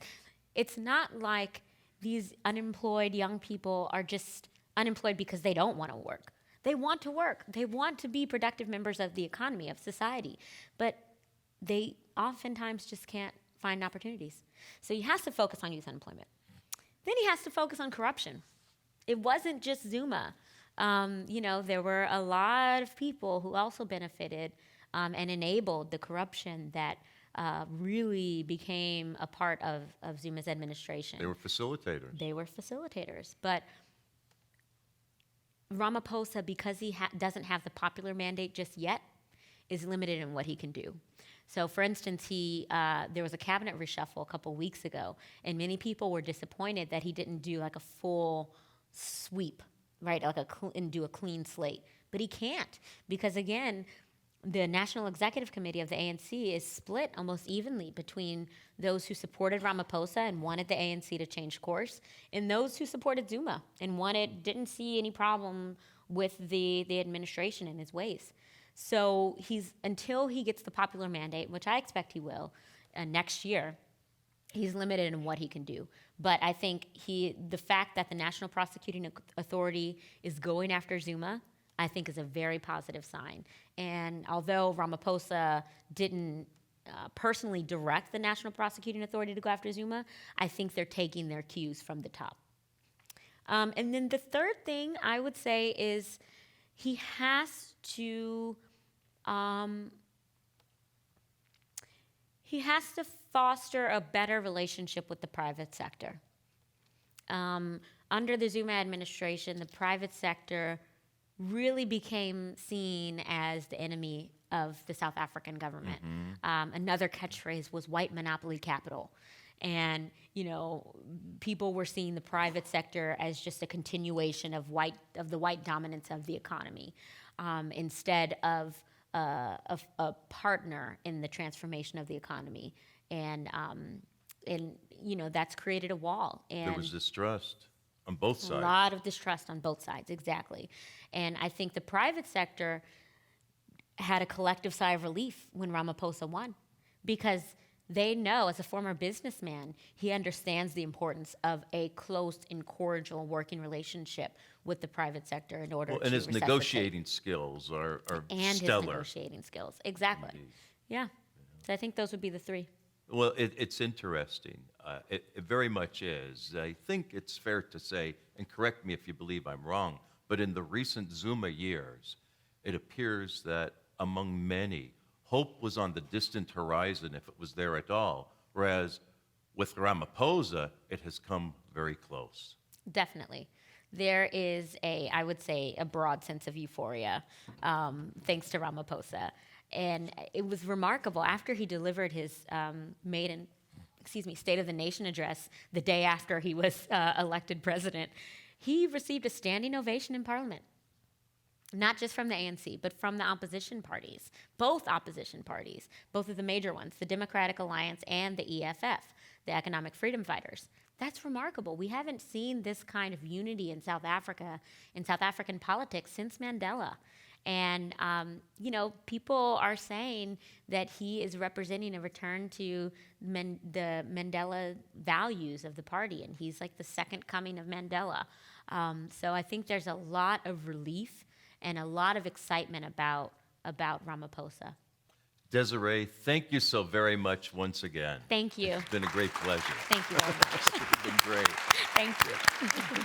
it's not like these unemployed young people are just unemployed because they don't want to work. They want to work. They want to be productive members of the economy, of society, but they oftentimes just can't find opportunities. So he has to focus on youth unemployment. Then he has to focus on corruption. It wasn't just Zuma. There were a lot of people who also benefited and enabled the corruption that really became a part of Zuma's administration. They were facilitators. They were facilitators. But Ramaphosa, because he doesn't have the popular mandate just yet, is limited in what he can do. So, for instance, there was a cabinet reshuffle a couple weeks ago, and many people were disappointed that he didn't do like a full sweep, right, and do a clean slate. But he can't because, again, the National Executive Committee of the ANC is split almost evenly between those who supported Ramaphosa and wanted the ANC to change course and those who supported Zuma and didn't see any problem with the administration and his ways. So until he gets the popular mandate, which I expect he will next year, he's limited in what he can do. But I think the fact that the National Prosecuting Authority is going after Zuma, I think is a very positive sign. And although Ramaphosa didn't personally direct the National Prosecuting Authority to go after Zuma, I think they're taking their cues from the top. And then the third thing I would say is he has to foster a better relationship with the private sector. Under the Zuma administration, the private sector really became seen as the enemy of the South African government. Another catchphrase was white monopoly capital. And, people were seeing the private sector as just a continuation of the white dominance of the economy, instead of a partner in the transformation of the economy. And that's created a wall. And there was distrust on both sides. A lot of distrust on both sides, exactly. And I think the private sector had a collective sigh of relief when Ramaphosa won, because they know, as a former businessman, he understands the importance of a close and cordial working relationship with the private sector in order to and his resuscitate. negotiating skills are And stellar. his negotiating skills, exactly. Indeed. Yeah. So I think those would be the three. Well, it's interesting. It very much is. I think it's fair to say, and correct me if you believe I'm wrong, but in the recent Zuma years, it appears that among many, hope was on the distant horizon, if it was there at all, whereas with Ramaphosa, it has come very close. Definitely. there is I would say, a broad sense of euphoria, thanks to Ramaphosa. And it was remarkable. After he delivered his State of the Nation address the day after he was elected president, he received a standing ovation in Parliament. Not just from the ANC, but from the opposition parties, both opposition parties, both of the major ones, the Democratic Alliance and the EFF, the Economic Freedom Fighters. That's remarkable. We haven't seen this kind of unity in South Africa, in South African politics, since Mandela. And, people are saying that he is representing a return to the Mandela values of the party, and he's like the second coming of Mandela. So I think there's a lot of relief and a lot of excitement about Ramaphosa. Desirée, thank you so very much once again. Thank you. It's been a great pleasure. Thank you very much. It's been great. Thank you.